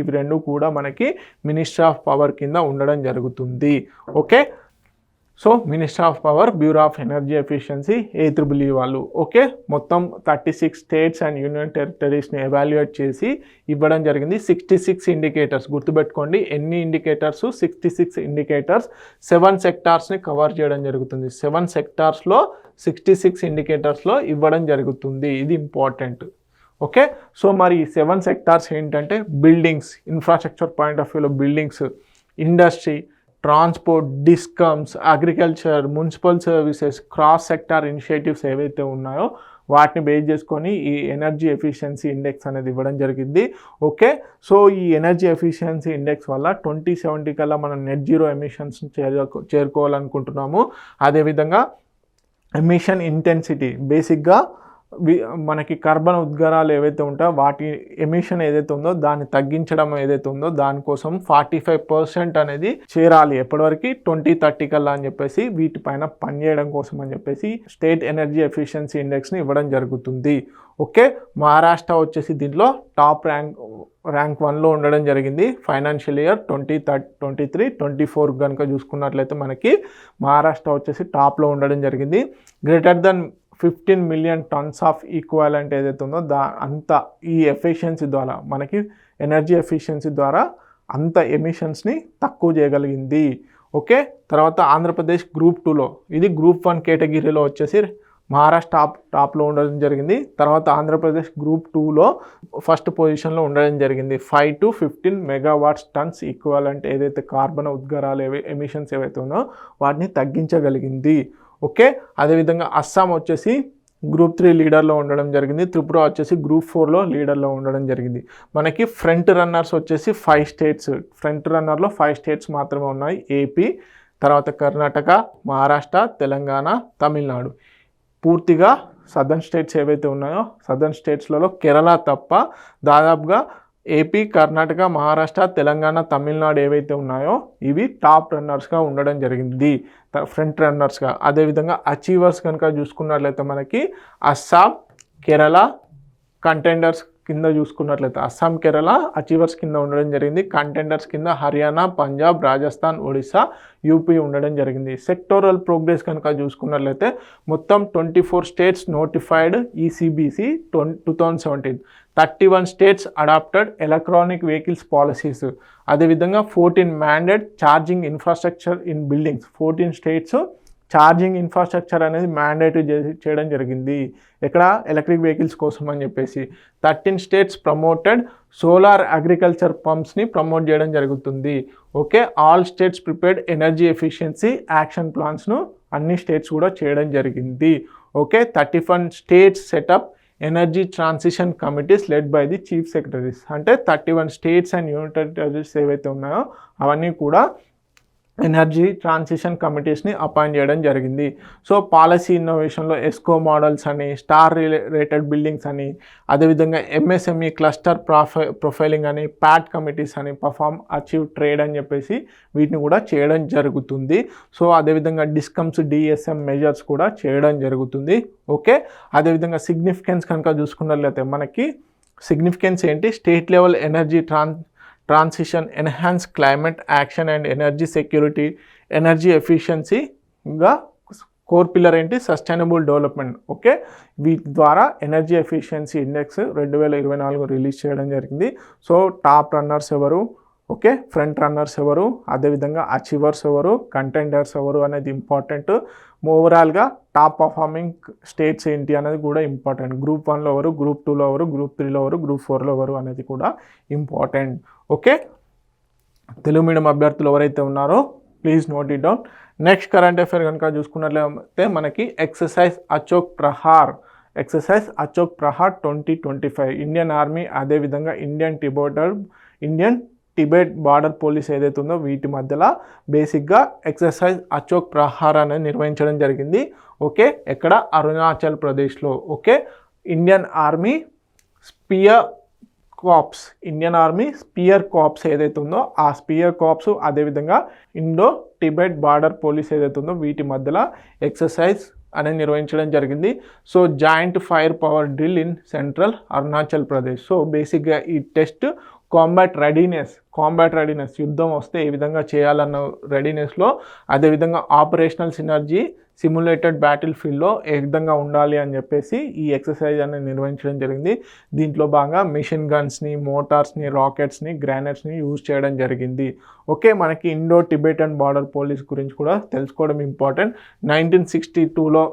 ఇవి రెండు కూడా మనకి మినిస్ట్రీ ఆఫ్ పవర్ కింద ఉండడం జరుగుతుంది. Okay, so ministry of power, bureau of energy efficiency AEEE వాళ్ళు. ఓకే, మొత్తం 36 స్టేట్స్ అండ్ యూనియన్ టెరిటరీస్ని ఎవాల్యుయేట్ చేసి ఇవ్వడం జరిగింది. 66 ఇండికేటర్స్, గుర్తుపెట్టుకోండి ఎన్ని ఇండికేటర్స్, 66 ఇండికేటర్స్ 7 సెక్టార్స్ని కవర్ చేయడం జరుగుతుంది. 7 సెక్టార్స్లో 66 ఇండికేటర్స్లో ఇవ్వడం జరుగుతుంది. ఇది ఇంపార్టెంట్. ఓకే, సో మరి 7 సెక్టార్స్ ఏంటంటే బిల్డింగ్స్, ఇన్ఫ్రాస్ట్రక్చర్ పాయింట్ ఆఫ్ వ్యూలో buildings, industry, transport, discoms, agriculture, municipal services, cross sector initiatives ఏవైతే ఉన్నాయో వాటిని బేస్ చేసుకొని ఈ ఎనర్జీ ఎఫిషియన్సీ ఇండెక్స్ అనేది ఇవ్వడం జరిగింది. ఓకే, సో ఈ ఎనర్జీ ఎఫిషియన్సీ ఇండెక్స్ వల్ల 2070 కల్లా మనం నెట్ జీరో ఎమిషన్స్ చేరుకోవాలనుకుంటున్నాము. అదేవిధంగా ఎమిషన్ ఇంటెన్సిటీ బేసిక్గా మనకి కార్బన్ ఉద్గారాలు ఏవైతే ఉంటాయో వాటి ఎమిషన్ ఏదైతే ఉందో దాన్ని తగ్గించడం ఏదైతే ఉందో దానికోసం 45% అనేది చేరాలి ఎప్పటివరకు 2030 కల్లా అని చెప్పేసి వీటిపైన పనిచేయడం కోసం అని చెప్పేసి స్టేట్ ఎనర్జీ ఎఫిషియన్సీ ఇండెక్స్ని ఇవ్వడం జరుగుతుంది. ఓకే, మహారాష్ట్ర వచ్చేసి దీంట్లో టాప్ ర్యాంక్ 1లో ఉండడం జరిగింది. ఫైనాన్షియల్ ఇయర్ 2023-24 కనుక చూసుకున్నట్లయితే మనకి మహారాష్ట్ర వచ్చేసి టాప్లో ఉండడం జరిగింది. Greater than 15 million tons of equivalent ఏదైతే ఉందో అంత ఈ ఎఫిషియన్సీ ద్వారా మనకి ఎనర్జీ ఎఫిషియన్సీ ద్వారా అంత ఎమిషన్స్ని తక్కువ చేయగలిగింది. ఓకే, తర్వాత ఆంధ్రప్రదేశ్ గ్రూప్ 2లో, ఇది గ్రూప్ 1 కేటగిరీలో వచ్చేసి మహారాష్ట్ర టాప్లో ఉండడం జరిగింది. తర్వాత ఆంధ్రప్రదేశ్ గ్రూప్ 2లో ఫస్ట్ పొజిషన్లో ఉండడం జరిగింది. 5 to 15 మెగావాట్స్ టన్స్ ఈక్వాలెంట్ ఏదైతే కార్బన్ ఉద్గారాలు ఎమిషన్స్ ఏవైతే ఉన్నాయో వాటిని తగ్గించగలిగింది. ఓకే, అదేవిధంగా అస్సాం వచ్చేసి గ్రూప్ 3 లీడర్లో ఉండడం జరిగింది. త్రిపుర వచ్చేసి గ్రూప్ 4లో లీడర్లో ఉండడం జరిగింది. మనకి ఫ్రంట్ రన్నర్స్ వచ్చేసి 5 స్టేట్స్, ఫ్రంట్ రన్నర్లో 5 స్టేట్స్ మాత్రమే ఉన్నాయి. ఏపీ, తర్వాత కర్ణాటక, మహారాష్ట్ర, తెలంగాణ, తమిళనాడు. పూర్తిగా సదర్న్ స్టేట్స్ ఏవైతే ఉన్నాయో సదర్న్ స్టేట్స్లలో కేరళ తప్ప దాదాపుగా ఏపీ, కర్ణాటక, మహారాష్ట్ర, తెలంగాణ, తమిళనాడు ఏవైతే ఉన్నాయో ఇవి టాప్ రన్నర్స్గా ఉండడం జరిగింది, ఫ్రంట్ రన్నర్స్గా. అదేవిధంగా అచీవర్స్ కనుక చూసుకున్నట్లయితే మనకి అస్సాం, కేరళ కంటెండర్స్ కింద చూసుకున్నట్లయితే అస్సాం, కేరళ అచీవర్స్ కింద ఉండడం జరిగింది. కంటెండర్స్ కింద హర్యానా, పంజాబ్, రాజస్థాన్, ఒడిశా, యూపీ ఉండడం జరిగింది. సెక్టోరల్ ప్రోగ్రెస్ కనుక చూసుకున్నట్లయితే మొత్తం 24 states notified ECBC 2017, 31 states adopted electronic vehicles policies. అదేవిధంగా 14 mandate charging infrastructure in buildings. 14 states charging infrastructure అనేది మ్యాండేటరీ చేయడం జరిగింది ఎక్కడ ఎలక్ట్రిక్ వెహికల్స్ కోసం అని చెప్పేసి. 13 స్టేట్స్ ప్రమోటెడ్ సోలార్ అగ్రికల్చర్ పంప్స్ని ప్రమోట్ చేయడం జరుగుతుంది. Okay, all states prepared energy efficiency action ప్లాన్స్ను అన్ని స్టేట్స్ కూడా చేయడం జరిగింది. Okay, 31 states setup energy transition committees led by the chief secretaries. అంటే 31 స్టేట్స్ అండ్ యూనియన్ టెరిటరీస్ ఏవైతే ఉన్నాయో అవన్నీ కూడా ఎనర్జీ ట్రాన్సిషన్ కమిటీస్ని అపాయింట్ చేయడం జరిగింది. సో పాలసీ ఇన్నోవేషన్లో ఎస్కో మోడల్స్ అని, స్టార్ రేటెడ్ బిల్డింగ్స్ అని, అదేవిధంగా ఎంఎస్ఎంఈ క్లస్టర్ ప్రొఫైలింగ్ అని, ప్యాట్ కమిటీస్ అని, పర్ఫార్మ్ అచీవ్ ట్రేడ్ అని చెప్పేసి వీటిని కూడా చేయడం జరుగుతుంది. సో అదేవిధంగా డిస్కమ్స్ డిఎస్ఎం మెజర్స్ కూడా చేయడం జరుగుతుంది. ఓకే, అదేవిధంగా సిగ్నిఫికెన్స్ కనుక చూసుకున్నట్లయితే మనకి సిగ్నిఫికెన్స్ ఏంటి, state level energy transition, enhance climate action and energy security, energy ఎఫిషియన్సీగా కోర్ పిల్లర్ ఏంటి, సస్టైనబుల్ డెవలప్మెంట్. ఓకే, వీటి ద్వారా ఎనర్జీ ఎఫిషియన్సీ ఇండెక్స్ 2024 రిలీజ్ చేయడం జరిగింది. సో టాప్ రన్నర్స్ ఎవరు, ఓకే, ఫ్రంట్ రన్నర్స్ ఎవరు, అదేవిధంగా అచీవర్స్ ఎవరు, కంటెండర్స్ ఎవరు అనేది ఇంపార్టెంట్. ఓవరాల్గా టాప్ పర్ఫార్మింగ్ స్టేట్స్ ఏంటి అనేది కూడా ఇంపార్టెంట్. గ్రూప్ 1లో ఎవరు, గ్రూప్ 2లో ఎవరు, గ్రూప్ 3లో ఎవరు, గ్రూప్ 4లో ఎవరు అనేది కూడా ఇంపార్టెంట్. ఓకే, తెలుగు మీడియం అభ్యర్థులు ఎవరైతే ఉన్నారో please note it down. Next current affair కనుక చూసుకున్నట్లయితే మనకి ఎక్సర్సైజ్ అచోక్ ప్రహార్ 2025 ఇండియన్ ఆర్మీ అదేవిధంగా ఇండియన్ టిబెట్ బార్డర్ పోలీస్ ఏదైతే ఉందో వీటి మధ్యలో బేసిక్గా ఎక్సర్సైజ్ అచోక్ ప్రహార్ అనేది నిర్వహించడం జరిగింది. ఓకే, ఎక్కడ, అరుణాచల్ ప్రదేశ్లో. Okay, Indian army spear corps ఏదైతే ఉందో ఆ స్పియర్ కార్ప్స్ అదేవిధంగా ఇండో టిబెట్ బార్డర్ పోలీస్ ఏదైతే ఉందో వీటి మధ్యలో ఎక్సర్సైజ్ అనేది నిర్వహించడం జరిగింది. So joint fire power drill in central Arunachal Pradesh. So బేసిక్గా ఈ టెస్ట్ కాంబాట్ రెడీనెస్ యుద్ధం వస్తే ఏ విధంగా చేయాలన్న రెడీనెస్లో, అదేవిధంగా ఆపరేషనల్ సినర్జీ సిమ్యులేటెడ్ బ్యాటిల్ ఫీల్డ్లో ఏ విధంగా ఉండాలి అని చెప్పేసి ఈ ఎక్సర్సైజ్ అనేది నిర్వహించడం జరిగింది. దీంట్లో భాగంగా మిషన్ గన్స్ని, మోటార్స్ని, రాకెట్స్ని, గ్రానైట్స్ని యూజ్ చేయడం జరిగింది. ఓకే, మనకి ఇండో టిబెటన్ బార్డర్ పోలీస్ గురించి కూడా తెలుసుకోవడం ఇంపార్టెంట్. 1962లో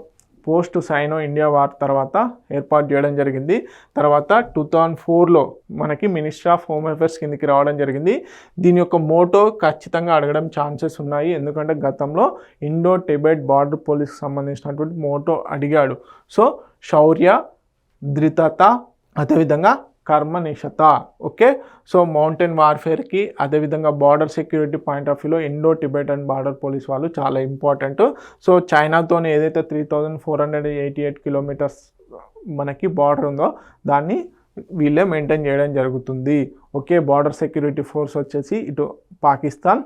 పోస్ట్ సైనో ఇండియా వార్ తర్వాత ఏర్పాటు చేయడం జరిగింది. తర్వాత 2004లో మనకి మినిస్ట్రీ ఆఫ్ హోమ్ అఫేర్స్ కిందకి రావడం జరిగింది. దీని యొక్క మోటో ఖచ్చితంగా అడగడం ఛాన్సెస్ ఉన్నాయి, ఎందుకంటే గతంలో ఇండో టిబెట్ బార్డర్ పోలీస్కి సంబంధించినటువంటి మోటో అడిగాడు. సో శౌర్య, ధృతత, అదేవిధంగా కర్మనిషత. ఓకే, సో మౌంటైన్ వార్ఫేర్కి అదేవిధంగా బార్డర్ సెక్యూరిటీ పాయింట్ ఆఫ్ వ్యూలో ఇండో టిబెటన్ బార్డర్ పోలీస్ వాళ్ళు చాలా ఇంపార్టెంట్. సో చైనాతోనే ఏదైతే 3488 కిలోమీటర్స్ మనకి బార్డర్ ఉందో దాన్ని వీళ్ళే మెయింటైన్ చేయడం జరుగుతుంది. ఓకే, బార్డర్ సెక్యూరిటీ ఫోర్స్ వచ్చేసి ఇటు పాకిస్తాన్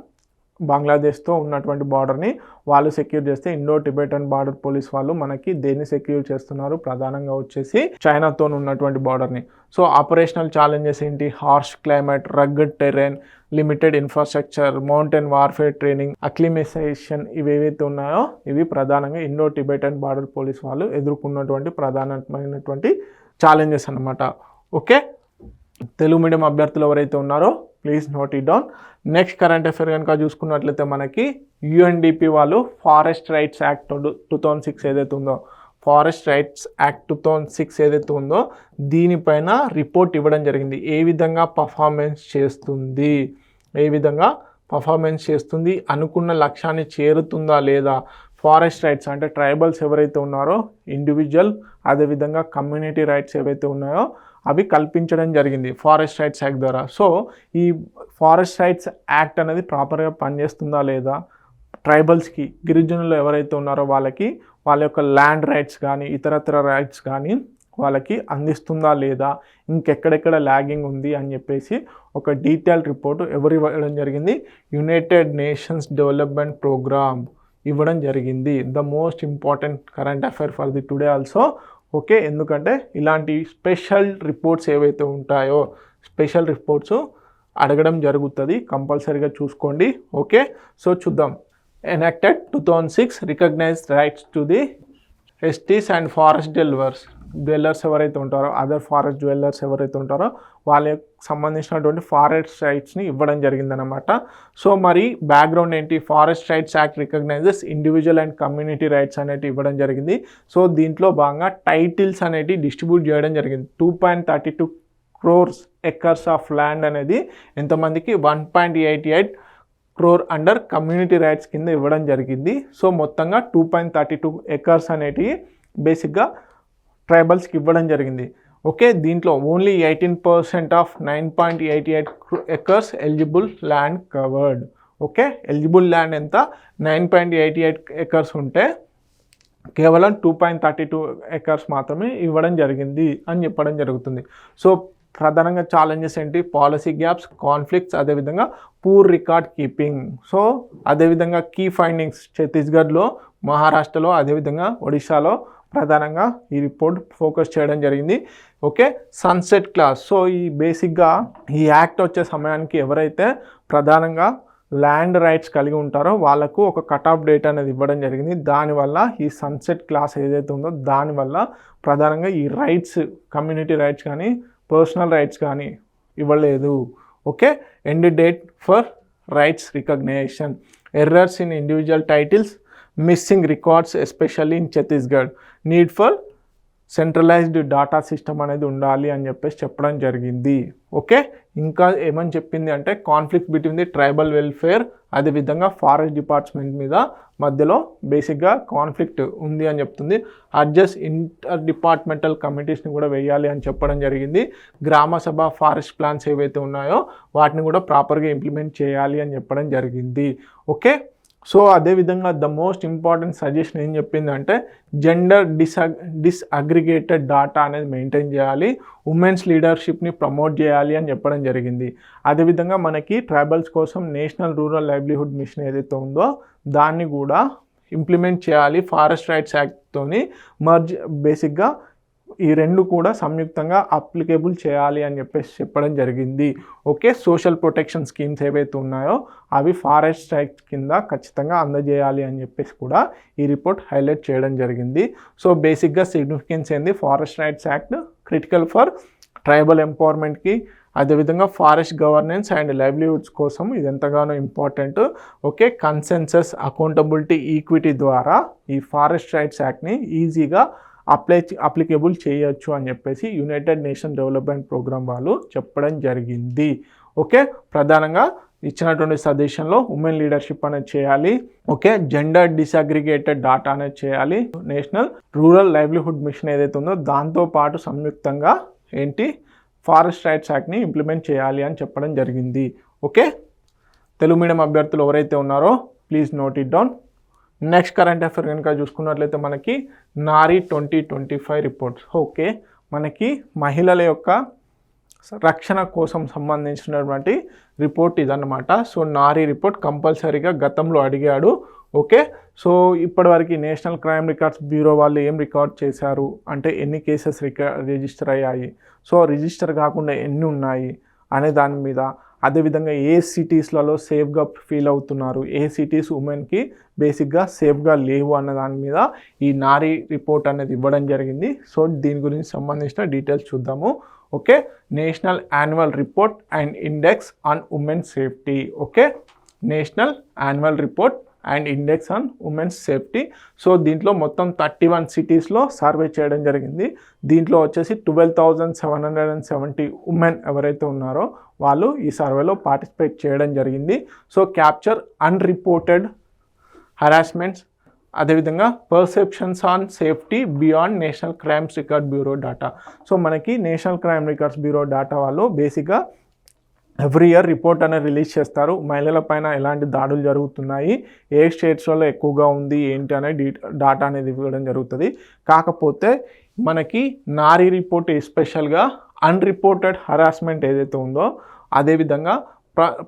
బంగ్లాదేశ్తో ఉన్నటువంటి బార్డర్ని వాళ్ళు సెక్యూర్ చేస్తే, ఇండో టిబెటన్ బార్డర్ పోలీస్ వాళ్ళు మనకి దేన్ని సెక్యూర్ చేస్తున్నారు, ప్రధానంగా వచ్చేసి చైనాతో ఉన్నటువంటి బార్డర్ని. సో ఆపరేషనల్ ఛాలెంజెస్ ఏంటి? Harsh climate, rugged terrain, limited infrastructure, mountain warfare training, acclimatisation, ఇవేవైతే ఉన్నాయో ఇవి ప్రధానంగా ఇండో టిబెటన్ బార్డర్ పోలీస్ వాళ్ళు ఎదుర్కొన్నటువంటి ప్రధానమైనటువంటి ఛాలెంజెస్ అన్నమాట. ఓకే, తెలుగు మీడియం అభ్యర్థులు ఎవరైతే ఉన్నారో please note it down. Next current affair కనుక చూసుకున్నట్లయితే మనకి యుఎన్డిపి వాళ్ళు ఫారెస్ట్ రైట్స్ యాక్ట్ 2006 ఏదైతే ఉందో, ఫారెస్ట్ రైట్స్ యాక్ట్ 2006 ఏదైతే ఉందో దీనిపైన రిపోర్ట్ ఇవ్వడం జరిగింది. ఏ విధంగా పర్ఫార్మెన్స్ చేస్తుంది, అనుకున్న లక్ష్యాన్ని చేరుతుందా లేదా, ఫారెస్ట్ రైట్స్ అంటే ట్రైబల్స్ ఎవరైతే ఉన్నారో ఇండివిజువల్, అదేవిధంగా కమ్యూనిటీ రైట్స్ ఏవైతే ఉన్నాయో అవి కల్పించడం జరిగింది ఫారెస్ట్ రైట్స్ యాక్ట్ ద్వారా. సో ఈ ఫారెస్ట్ రైట్స్ యాక్ట్ అనేది ప్రాపర్గా పనిచేస్తుందా లేదా, ట్రైబల్స్కి, గిరిజనులు ఎవరైతే ఉన్నారో వాళ్ళకి వాళ్ళ యొక్క ల్యాండ్ రైట్స్ కానీ ఇతరత్ర రైట్స్ కానీ వాళ్ళకి అందిస్తుందా లేదా, ఇంకెక్కడెక్కడ ల్యాగింగ్ ఉంది అని చెప్పేసి ఒక డీటెయిల్ రిపోర్టు ఎవరు ఇవ్వడం జరిగింది? యునైటెడ్ నేషన్స్ డెవలప్మెంట్ ప్రోగ్రామ్ ఇవ్వడం జరిగింది. The most important current affair for the today also. Okay, ఎందుకంటే ఇలాంటి స్పెషల్ రిపోర్ట్స్ ఏవైతే ఉంటాయో స్పెషల్ రిపోర్ట్స్ అడగడం జరుగుతుంది, కంపల్సరీగా చూసుకోండి. ఓకే, సో చూద్దాం. Enacted 2006 recognised rights to the STs and forest dwellers ఎవరైతే ఉంటారో, అదర్ ఫారెస్ట్ డ్వెల్లర్స్ ఎవరైతే ఉంటారో వాళ్ళకి సంబంధించినటువంటి ఫారెస్ట్ రైట్స్ని ఇవ్వడం జరిగిందనమాట. సో మరి బ్యాక్గ్రౌండ్ ఏంటి? Forest rights act recognises individual and community rights అనేవి ఇవ్వడం జరిగింది. సో దీంట్లో భాగంగా టైటిల్స్ అనేవి డిస్ట్రిబ్యూట్ చేయడం జరిగింది. 2.32 crores ఎకర్స్ ఆఫ్ ల్యాండ్ అనేది ఎంతమందికి? 1.88 crore అండర్ కమ్యూనిటీ రైట్స్ కింద ఇవ్వడం జరిగింది. సో మొత్తంగా 2.32 acres అనేటివి బేసిక్గా ట్రైబల్స్కి ఇవ్వడం జరిగింది. ఓకే, దీంట్లో only 18% of 9.88 acres eligible land covered. Okay, eligible land ఎంత? 9.88 acres ఉంటే కేవలం 2.32 acres మాత్రమే ఇవ్వడం జరిగింది అని చెప్పడం జరుగుతుంది. సో ప్రధానంగా ఛాలెంజెస్ ఏంటి? పాలసీ గ్యాప్స్, కాన్ఫ్లిక్ట్స్, అదేవిధంగా పూర్ రికార్డ్ కీపింగ్. సో అదేవిధంగా కీ ఫైండింగ్స్ ఛత్తీస్గఢ్లో, మహారాష్ట్రలో, అదేవిధంగా ఒడిశాలో ప్రధానంగా ఈ రిపోర్ట్ ఫోకస్ చేయడం జరిగింది. Okay, sunset class. సో ఈ బేసిక్గా ఈ యాక్ట్ వచ్చే సమయానికి ఎవరైతే ప్రధానంగా ల్యాండ్ రైట్స్ కలిగి ఉంటారో వాళ్ళకు ఒక కట్ ఆఫ్ డేట్ అనేది ఇవ్వడం జరిగింది. దానివల్ల ఈ సన్సెట్ క్లాస్ ఏదైతే ఉందో దానివల్ల ప్రధానంగా ఈ రైట్స్, కమ్యూనిటీ రైట్స్ కానీ పర్సనల్ రైట్స్ కానీ ఇవ్వలేదు. Okay, end date for rights recognition, errors in individual titles, missing records especially in Chhattisgarh, need for centralised data system అనేది ఉండాలి అని చెప్పేసి చెప్పడం జరిగింది. ఓకే, ఇంకా ఏమని చెప్పింది అంటే conflict between the tribal welfare అదేవిధంగా ఫారెస్ట్ డిపార్ట్మెంట్ మీద మధ్యలో బేసిక్గా కాన్ఫ్లిక్ట్ ఉంది అని చెప్తుంది. అడ్జస్ట్ ఇంటర్ డిపార్ట్మెంటల్ కమిటీస్ని కూడా వేయాలి అని చెప్పడం జరిగింది. గ్రామ సభ ఫారెస్ట్ ప్లాన్స్ ఏవైతే ఉన్నాయో వాటిని కూడా ప్రాపర్గా ఇంప్లిమెంట్ చేయాలి అని చెప్పడం జరిగింది. ఓకే, సో అదేవిధంగా ద మోస్ట్ ఇంపార్టెంట్ సజెషన్ ఏం చెప్పిందంటే జెండర్ డిస్అగ్రిగేటెడ్ డాటా అనేది మెయింటైన్ చేయాలి, ఉమెన్స్ లీడర్షిప్ని ప్రమోట్ చేయాలి అని చెప్పడం జరిగింది. అదేవిధంగా మనకి ట్రైబల్స్ కోసం నేషనల్ రూరల్ లైవ్లీహుడ్ మిషన్ ఏదైతే ఉందో దాన్ని కూడా ఇంప్లిమెంట్ చేయాలి. ఫారెస్ట్ రైట్స్ యాక్ట్తోని మర్జ్ బేసిక్గా ఈ రెండు కూడా సంయుక్తంగా అప్లికేబుల్ చేయాలి అని చెప్పేసి చెప్పడం జరిగింది. ఓకే, సోషల్ ప్రొటెక్షన్ స్కీమ్స్ ఏవైతే ఉన్నాయో అవి ఫారెస్ట్ రైట్స్ కింద ఖచ్చితంగా అందజేయాలి అని చెప్పేసి కూడా ఈ రిపోర్ట్ హైలైట్ చేయడం జరిగింది. సో బేసిక్గా సిగ్నిఫికెన్స్ ఏంది? Forest rights act critical for tribal ఎంపవర్మెంట్కి, అదేవిధంగా ఫారెస్ట్ గవర్నెన్స్ అండ్ లైవ్లీహుడ్స్ కోసం ఇది ఎంతగానో important. Okay, consensus, accountability, equity ద్వారా ఈ ఫారెస్ట్ రైట్స్ యాక్ట్ని ఈజీగా అప్లికేబుల్ చేయొచ్చు అని చెప్పేసి యునైటెడ్ నేషన్ డెవలప్మెంట్ ప్రోగ్రామ్ వాళ్ళు చెప్పడం జరిగింది. ఓకే, ప్రధానంగా ఇచ్చినటువంటి సజెషన్లో ఉమెన్ లీడర్షిప్ అనేది చేయాలి. ఓకే, జెండర్ డిస్అగ్రిగేటెడ్ డాటా అనేది చేయాలి. నేషనల్ రూరల్ లైవ్లీహుడ్ మిషన్ ఏదైతే ఉందో దాంతోపాటు సంయుక్తంగా ఏంటి ఫారెస్ట్ రైట్స్ యాక్ట్ని ఇంప్లిమెంట్ చేయాలి అని చెప్పడం జరిగింది. ఓకే, తెలుగు మీడియం అభ్యర్థులు ఎవరైతే ఉన్నారో please note it down. Next current affair కనుక చూసుకున్నట్లయితే మనకి నారీ 2025 రిపోర్ట్స్. ఓకే, మనకి మహిళల యొక్క రక్షణ కోసం సంబంధించినటువంటి రిపోర్ట్ ఇదన్నమాట. సో నారీ రిపోర్ట్ కంపల్సరీగా గతంలో అడిగాడు. ఓకే, సో ఇప్పటివరకు నేషనల్ క్రైమ్ రికార్డ్స్ బ్యూరో వాళ్ళు ఏం రికార్డ్ చేశారు అంటే ఎన్ని కేసెస్ రిజిస్టర్ అయ్యాయి, సో రిజిస్టర్ కాకుండా ఎన్ని ఉన్నాయి అనే దాని మీద, అదేవిధంగా ఏ సిటీస్లలో సేఫ్గా ఫీల్ అవుతున్నారు, ఏ సిటీస్ ఉమెన్కి బేసిక్గా సేఫ్గా లేవు అన్న దాని మీద ఈ నారీ రిపోర్ట్ అనేది ఇవ్వడం జరిగింది. సో దీని గురించి సంబంధించిన డీటెయిల్స్ చూద్దాము. Okay, national annual report and index on women safety. Okay, national annual report and index on women's safety. So దీంట్లో మొత్తం 31 సిటీస్లో సర్వే చేయడం జరిగింది. దీంట్లో వచ్చేసి 12,770 ఉమెన్ ఎవరైతే ఉన్నారో వాళ్ళు ఈ సర్వేలో పార్టిసిపేట్ చేయడం జరిగింది. సో క్యాప్చర్ అన్రిపోర్టెడ్ హరాస్మెంట్స్, అదేవిధంగా perceptions on safety beyond national crimes record bureau data. So మనకి national crime records bureau data వాళ్ళు బేసిక్గా ఎవ్రీ ఇయర్ రిపోర్ట్ అనేది రిలీజ్ చేస్తారు. మహిళల పైన ఎలాంటి దాడులు జరుగుతున్నాయి, ఏ స్టేట్స్లలో ఎక్కువగా ఉంది ఏంటి అనే డాటా అనేది ఇవ్వడం జరుగుతుంది. కాకపోతే మనకి నారీ రిపోర్ట్ ఎస్పెషల్గా అన్రిపోర్టెడ్ హరాస్మెంట్ ఏదైతే ఉందో, అదేవిధంగా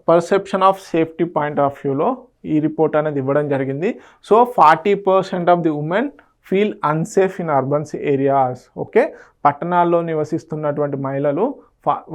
perception of safety point of వ్యూలో ఈ రిపోర్ట్ అనేది ఇవ్వడం జరిగింది. So 40% of the women feel unsafe in urbans areas. Okay, పట్టణాల్లో నివసిస్తున్నటువంటి మహిళలు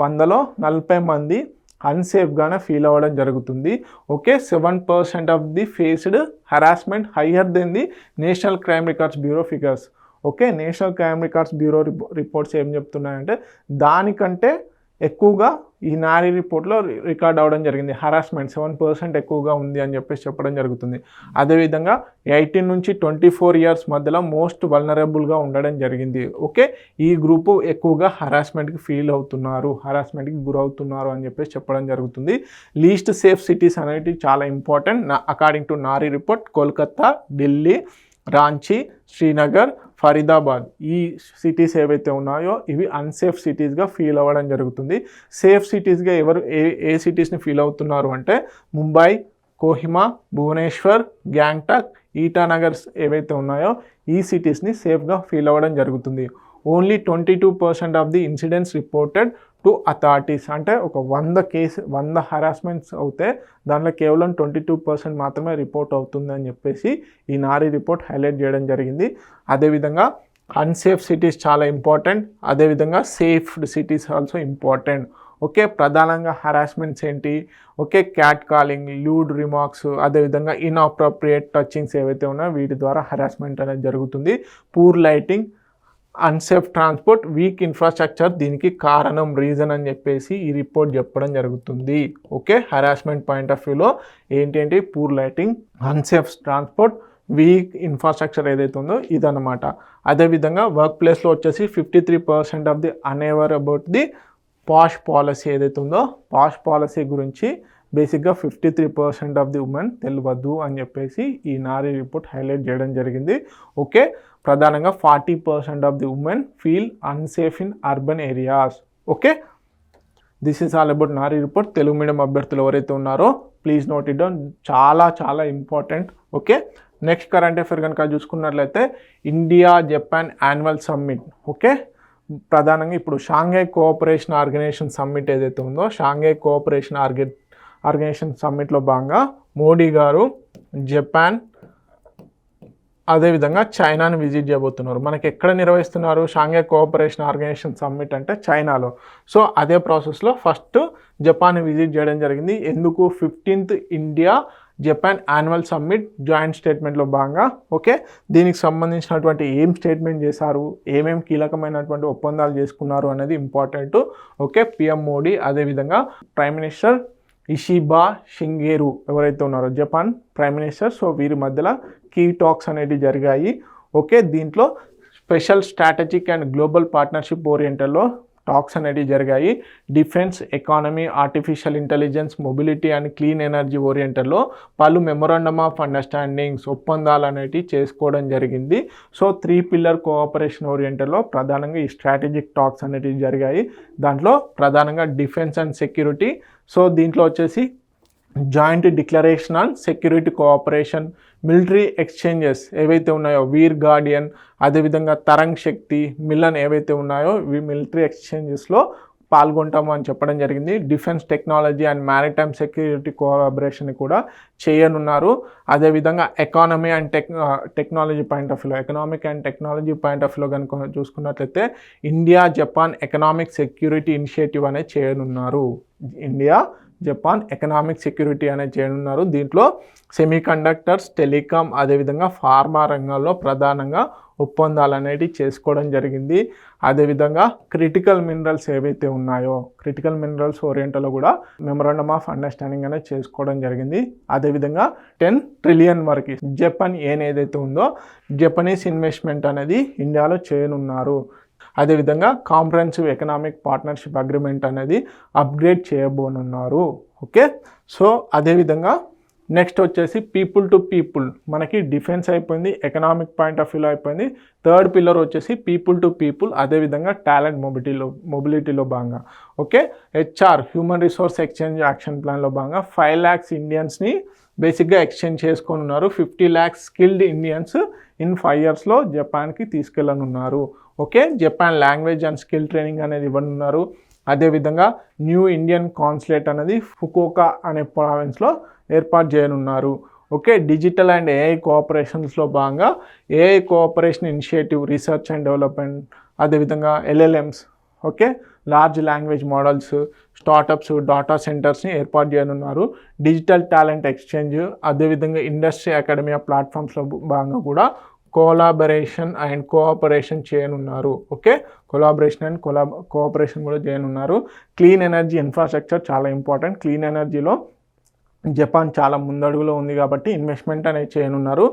100లో 40 మంది అన్సేఫ్గానే ఫీల్ అవ్వడం జరుగుతుంది. Okay, 7% of the faced harassment higher than the national crime records bureau figures. Okay, national crime records bureau reports ఏం చెప్తున్నాయంటే దానికంటే ఎక్కువగా ఈ నారీ రిపోర్ట్లో రికార్డ్ అవ్వడం జరిగింది. హరాస్మెంట్ 7% ఎక్కువగా ఉంది అని చెప్పేసి చెప్పడం జరుగుతుంది. అదేవిధంగా 18 నుంచి 24 ఇయర్స్ మధ్యలో మోస్ట్ వల్నరబుల్గా ఉండడం జరిగింది. ఓకే, ఈ గ్రూపు ఎక్కువగా హరాస్మెంట్కి ఫీల్ అవుతున్నారు, హరాస్మెంట్కి గురవుతున్నారు అని చెప్పేసి చెప్పడం జరుగుతుంది. లీస్ట్ సేఫ్ సిటీస్ అనేవి చాలా important. According to Nari report Kolkata, Delhi, Ranchi, Srinagar, Faridabad ఈ సిటీస్ ఏవైతే ఉన్నాయో ఇవి అన్సేఫ్ సిటీస్గా ఫీల్ అవ్వడం జరుగుతుంది. సేఫ్ సిటీస్గా ఎవరు ఏ సిటీస్ని ఫీల్ అవుతున్నారు అంటే ముంబై, కోహిమా, భువనేశ్వర్, గ్యాంగ్టాక్, ఈటానగర్స్ ఏవైతే ఉన్నాయో ఈ సిటీస్ని సేఫ్గా ఫీల్ అవ్వడం జరుగుతుంది. Only 22% of the incidents reported to authorities. అంటే ఒక 100 హరాస్మెంట్స్ అవుతే దాంట్లో కేవలం 22% మాత్రమే రిపోర్ట్ అవుతుంది అని చెప్పేసి ఈ నారీ రిపోర్ట్ హైలైట్ చేయడం జరిగింది. అదేవిధంగా అన్సేఫ్ సిటీస్ చాలా ఇంపార్టెంట్, అదేవిధంగా saved cities also important. Okay, ప్రధానంగా హరాస్మెంట్స్ ఏంటి? Okay, cat calling, lewd remarks, అదేవిధంగా ఇన్అప్రోప్రియేట్ టచింగ్స్ ఏవైతే ఉన్నాయో వీటి ద్వారా హరాస్మెంట్ అనేది జరుగుతుంది. Poor lighting, unsafe transport, week infrastructure దీనికి కారణం, రీజన్ అని చెప్పేసి ఈ రిపోర్ట్ చెప్పడం జరుగుతుంది. ఓకే, హరాస్మెంట్ పాయింట్ ఆఫ్ వ్యూలో ఏంటంటే poor lighting, unsafe transport, week infrastructure ఏదైతే ఉందో ఇదన్నమాట. అదేవిధంగా వర్క్ ప్లేస్లో వచ్చేసి 53% of the unaware about the posh policy ఏదైతే ఉందో పాష్ పాలసీ గురించి బేసిక్గా 53% ఆఫ్ ది ఉమెన్ తెలియదు అని చెప్పేసి ఈ నారీ రిపోర్ట్ హైలైట్ చేయడం జరిగింది. ఓకే, ప్రధానంగా 40% of the women feel unsafe in urban areas. Okay, this is all about Nari report. Telugu medium అభ్యర్థులు ఎవరైతే ఉన్నారో ప్లీజ్ నోట్ ఇట్ డౌన్, చాలా చాలా important. Okay, next current affair కనుక చూసుకున్నట్లయితే India Japan annual summit. Okay, ప్రధానంగా ఇప్పుడు షాంఘై కోఆపరేషన్ ఆర్గనైజేషన్ సమ్మిట్ ఏదైతే ఉందో షాంఘై కోఆపరేషన్ ఆర్గనైజేషన్ సమ్మిట్లో భాగంగా మోడీ గారు జపాన్ అదేవిధంగా చైనాని విజిట్ చేయబోతున్నారు. మనకి ఎక్కడ నిర్వహిస్తున్నారు షాంఘై కోఆపరేషన్ ఆర్గనైజేషన్ సమ్మిట్ అంటే చైనాలో. సో అదే ప్రాసెస్లో ఫస్ట్ జపాన్ విజిట్ చేయడం జరిగింది. ఎందుకు? 15th India Japan annual summit joint స్టేట్మెంట్లో భాగంగా. ఓకే, దీనికి సంబంధించినటువంటి ఏం స్టేట్మెంట్ చేశారు, ఏమేమి కీలకమైనటువంటి ఒప్పందాలు చేసుకున్నారు అనేది ఇంపార్టెంట్. ఓకే, పిఎం మోడీ అదేవిధంగా ప్రైమ్ మినిస్టర్ ఇషిబా షింగేరు ఎవరైతే ఉన్నారో జపాన్ ప్రైమ్ మినిస్టర్, సో వీరి మధ్యలో కీ టాక్స్ అనేవి జరిగాయి. ఓకే, దీంట్లో special strategic and global partnership ఓరియంటల్లో టాక్స్ అనేవి జరిగాయి. Defence, economy, artificial intelligence, mobility and clean energy ఓరియంటల్లో పలు మెమొరాండమ్ ఆఫ్ అండర్స్టాండింగ్స్ ఒప్పందాలు అనేవి చేసుకోవడం జరిగింది. సో 3 పిల్లర్ కోఆపరేషన్ ఓరియంటల్లో ప్రధానంగా ఈ స్ట్రాటజిక్ టాక్స్ అనేవి జరిగాయి. దాంట్లో ప్రధానంగా డిఫెన్స్ అండ్ సెక్యూరిటీ. సో దీంట్లో వచ్చేసి joint declaration on security cooperation, military exchanges ఏవైతే ఉన్నాయో వీర్ గార్డియన్, అదేవిధంగా తరంగ్ శక్తి, మిలన్ ఏవైతే ఉన్నాయో ఇవి మిలిటరీ ఎక్స్చేంజెస్లో పాల్గొంటాము అని చెప్పడం జరిగింది. Defence technology and maritime security cooperation కూడా చేయనున్నారు. అదేవిధంగా economy and technology point of వ్యూలో, economic and technology point of వ్యూలో కనుక చూసుకున్నట్లయితే India Japan economic security initiative అనేది చేయనున్నారు. ఇండియా జపాన్ ఎకనామిక్ సెక్యూరిటీ అనేది చేయనున్నారు. దీంట్లో సెమీ కండక్టర్స్, టెలికాం, అదేవిధంగా ఫార్మా రంగాల్లో ప్రధానంగా ఒప్పందాలు అనేవి చేసుకోవడం జరిగింది. అదేవిధంగా క్రిటికల్ మినరల్స్ ఏవైతే ఉన్నాయో క్రిటికల్ మినరల్స్ ఓరియంటలో కూడా మెమరాండమ్ ఆఫ్ అండర్స్టాండింగ్ అనేది చేసుకోవడం జరిగింది. అదేవిధంగా 10 ట్రిలియన్ వరకు జపాన్ యేన్ ఏదైతే ఉందో జపనీస్ ఇన్వెస్ట్మెంట్ అనేది ఇండియాలో చేయనున్నారు. అదేవిధంగా కాంప్రహెన్సివ్ ఎకనామిక్ పార్ట్నర్షిప్ అగ్రిమెంట్ అనేది అప్గ్రేడ్ చేయబోనున్నారు. ఓకే, సో అదేవిధంగా నెక్స్ట్ వచ్చేసి పీపుల్ టు పీపుల్, మనకి డిఫెన్స్ అయిపోయింది, ఎకనామిక్ పాయింట్ ఆఫ్ వ్యూలో అయిపోయింది. థర్డ్ పిల్లర్ వచ్చేసి పీపుల్ టు పీపుల్, అదేవిధంగా టాలెంట్ మొబిలిటీలో భాగంగా okay HR human resource exchange action ప్లాన్లో భాగంగా 5 lakhs ఇండియన్స్ని బేసిక్గా ఎక్స్చేంజ్ చేసుకొని ఉన్నారు. 50 lakhs స్కిల్డ్ ఇండియన్స్ ఇన్ 5 yearsలో జపాన్కి తీసుకెళ్ళనున్నారు. Okay, Japan language and skill training అనేది ఇవ్వనున్నారు. అదేవిధంగా న్యూ ఇండియన్ కాన్సులేట్ అనేది ఫుకుఓకా అనే ప్రావిన్స్లో ఏర్పాటు చేయనున్నారు. ఓకే, డిజిటల్ అండ్ ఏఐ కోఆపరేషన్స్లో భాగంగా AI cooperation initiative, research and development, అదేవిధంగా LLMs, okay large language models, startups, data సెంటర్స్ని ఏర్పాటు చేయనున్నారు. డిజిటల్ టాలెంట్ ఎక్స్చేంజ్, అదేవిధంగా ఇండస్ట్రీ అకాడమియా ప్లాట్ఫామ్స్లో భాగంగా కూడా కోలాబరేషన్ అండ్ కోఆపరేషన్ చేయనున్నారు. ఓకే, కొలాబరేషన్ అండ్ కోఆపరేషన్ కూడా చేయనున్నారు. క్లీన్ ఎనర్జీ ఇన్ఫ్రాస్ట్రక్చర్ చాలా ఇంపార్టెంట్. క్లీన్ ఎనర్జీలో జపాన్ చాలా ముందడుగులో ఉంది కాబట్టి ఇన్వెస్ట్మెంట్ అనేది చేయనున్నారు.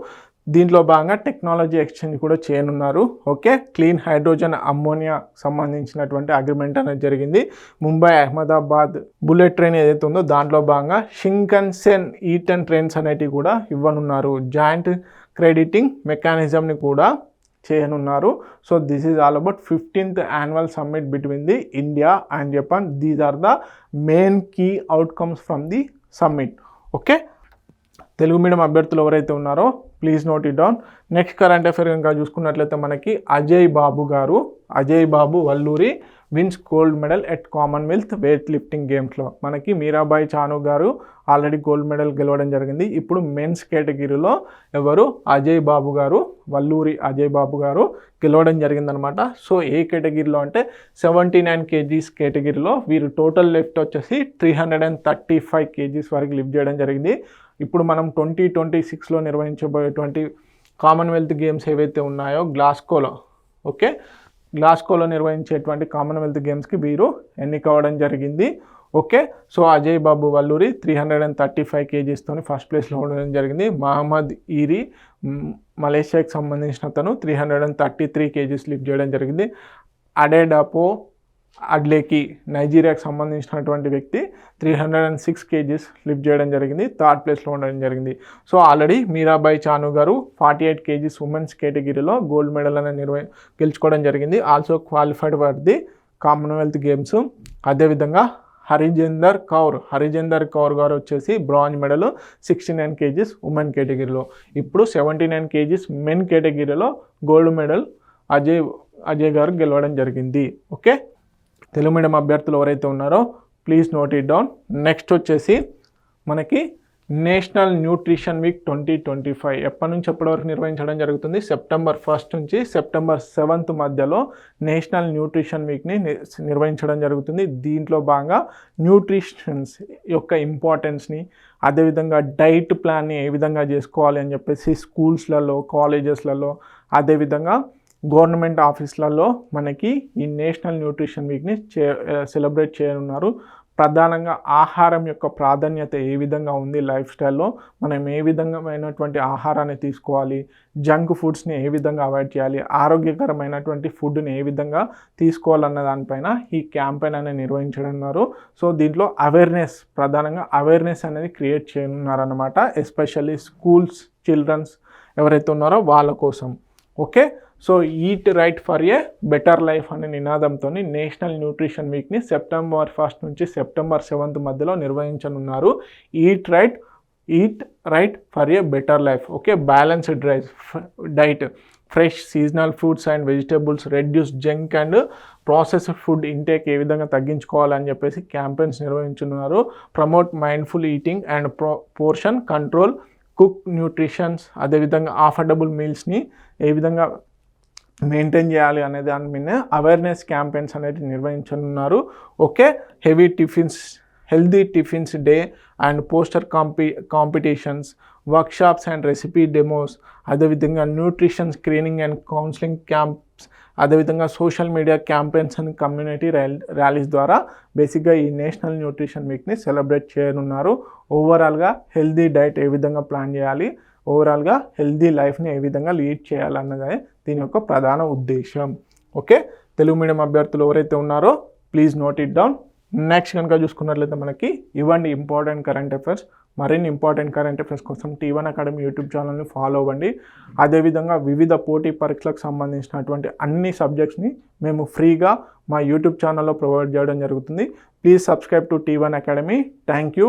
దీంట్లో భాగంగా టెక్నాలజీ ఎక్స్చేంజ్ కూడా చేయనున్నారు. ఓకే, క్లీన్ హైడ్రోజన్ అమ్మోనియా సంబంధించినటువంటి అగ్రిమెంట్ అనేది జరిగింది. ముంబై అహ్మదాబాద్ బుల్లెట్ ట్రైన్ ఏదైతే ఉందో దాంట్లో భాగంగా షింకన్సెన్ E10 ట్రైన్స్ అనేటివి కూడా ఇవ్వనున్నారు. జాయింట్ క్రెడిటింగ్ మెకానిజంని కూడా చేయనున్నారు. So this is all about 15th annual summit between the India and Japan. These are the main key outcomes from the summit. Okay, Telugu medium అభ్యర్థులు ఎవరైతే ఉన్నారో please note it down. Next current affair కనుక చూసుకున్నట్లయితే మనకి Ajay Babu Valluri wins gold medal at Commonwealth weight lifting గేమ్స్లో. మనకి మీరాబాయి చాను గారు already gold medal గెలవడం జరిగింది. ఇప్పుడు మెన్స్ కేటగిరీలో వల్లూరి అజయ్ బాబు గారు గెలవడం జరిగిందనమాట. సో ఏ కేటగిరీలో అంటే 79 kgs కేటగిరీలో వీరు టోటల్ లిఫ్ట్ వచ్చేసి 335 kgs వరకు లిఫ్ట్ చేయడం జరిగింది. ఇప్పుడు మనం 2026లో నిర్వహించబోయేటువంటి కామన్వెల్త్ గేమ్స్ ఏవైతే ఉన్నాయో గ్లాస్కోలో నిర్వహించేటువంటి కామన్వెల్త్ గేమ్స్కి వీరు ఎన్నిక అవ్వడం జరిగింది. Okay, so Ajay Babu Valluri 335 kgsతో first ప్లేస్లో ఉండడం జరిగింది. మహమ్మద్ ఈరీ మలేషియాకి సంబంధించిన అతను 333 kgs లిఫ్ట్ చేయడం జరిగింది. అడేడాపో అడ్లేకి నైజీరియాకి సంబంధించినటువంటి వ్యక్తి 306 kgs లిఫ్ట్ చేయడం జరిగింది. థర్డ్ ప్లేస్లో ఉండడం జరిగింది. సో ఆల్రెడీ మీరాబాయి చాను గారు 48 kgs ఉమెన్స్ కేటగిరీలో గోల్డ్ మెడల్ అనేది గెలుచుకోవడం జరిగింది. Also qualified for the Commonwealth games. అదేవిధంగా హరిజేందర్ కౌర్ గారు వచ్చేసి బ్రాంజ్ మెడల్ 69 kgs ఉమెన్ కేటగిరీలో. ఇప్పుడు 79 kgs మెన్ కేటగిరీలో గోల్డ్ మెడల్ అజయ్ గారు గెలవడం జరిగింది. ఓకే, తెలుగు మీడియం అభ్యర్థులు ఎవరైతే ఉన్నారో please note it down. Next వచ్చేసి మనకి నేషనల్ న్యూట్రిషన్ వీక్ 2025 ఎప్పటి నుంచి ఎప్పటి వరకు నిర్వహించడం జరుగుతుంది? September 1st నుంచి September 7th మధ్యలో నేషనల్ న్యూట్రిషన్ వీక్ని నిర్వహించడం జరుగుతుంది. దీంట్లో భాగంగా న్యూట్రిషన్స్ యొక్క ఇంపార్టెన్స్ని, అదేవిధంగా డైట్ ప్లాన్ని ఏ విధంగా చేసుకోవాలి అని చెప్పేసి స్కూల్స్లలో, కాలేజెస్లలో, అదేవిధంగా గవర్నమెంట్ ఆఫీసులలో మనకి ఈ నేషనల్ న్యూట్రిషన్ వీక్ని సెలబ్రేట్ చేయనున్నారు. ప్రధానంగా ఆహారం యొక్క ప్రాధాన్యత ఏ విధంగా ఉంది లైఫ్ స్టైల్లో, మనం ఏ విధమైనటువంటి ఆహారాన్ని తీసుకోవాలి, జంక్ ఫుడ్స్ని ఏ విధంగా అవాయిడ్ చేయాలి, ఆరోగ్యకరమైనటువంటి ఫుడ్ని ఏ విధంగా తీసుకోవాలన్న దానిపైన ఈ క్యాంపెయిన్ అనేది నిర్వహించనున్నారు. సో దీంట్లో ప్రధానంగా అవేర్నెస్ అనేది క్రియేట్ చేయనున్నారన్నమాట. ఎస్పెషల్లీ స్కూల్స్ చిల్డ్రన్స్ ఎవరైతే ఉన్నారో వాళ్ళ కోసం. Okay, so eat right for a better life అనే నినాదంతో నేషనల్ న్యూట్రిషన్ వీక్ని సెప్టెంబర్ 1 నుంచి సెప్టెంబర్ 7 మధ్యలో నిర్వహించనున్నారు. Eat right for a better life. Okay, balanced diet, fresh seasonal fruits and vegetables, reduce junk and processed food intake ఏ విధంగా తగ్గించుకోవాలని చెప్పేసి campaigns నిర్వహించున్నారు. Promote mindful eating and portion control, cook nutritions, అదేవిధంగా affordable మీల్స్ని ఏ విధంగా మెయింటైన్ చేయాలి అనే దాని మీద అవేర్నెస్ క్యాంపెయిన్స్ అనేది నిర్వహించనున్నారు. Okay, healthy tiffins day and poster competitions, workshops and recipe demos, అదేవిధంగా nutrition screening and counselling camps, అదేవిధంగా social media campaigns and community rallies ద్వారా బేసిక్గా ఈ నేషనల్ న్యూట్రిషన్ వీక్ని సెలబ్రేట్ చేయనున్నారు. ఓవరాల్గా హెల్దీ డైట్ ఏ విధంగా ప్లాన్ చేయాలి, ఓవరాల్గా హెల్దీ లైఫ్ని ఏ విధంగా లీడ్ చేయాలన్నదే దీని యొక్క ప్రధాన ఉద్దేశం. ఓకే, తెలుగు మీడియం అభ్యర్థులు ఎవరైతే ఉన్నారో please note it down. Next కనుక చూసుకున్నట్లయితే మనకి ఇవ్వండి ఇంపార్టెంట్ కరెంట్ అఫైర్స్. మరిన్ని ఇంపార్టెంట్ కరెంట్ అఫైర్స్ కోసం T1 అకాడమీ యూట్యూబ్ ఛానల్ని ఫాలో అవ్వండి. అదేవిధంగా వివిధ పోటీ పరీక్షలకు సంబంధించినటువంటి అన్ని సబ్జెక్ట్స్ని మేము ఫ్రీగా మా యూట్యూబ్ ఛానల్లో ప్రొవైడ్ చేయడం జరుగుతుంది. Please subscribe to T1 academy. Thank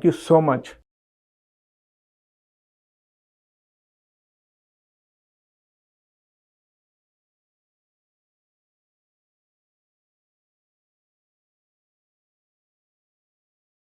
you so much.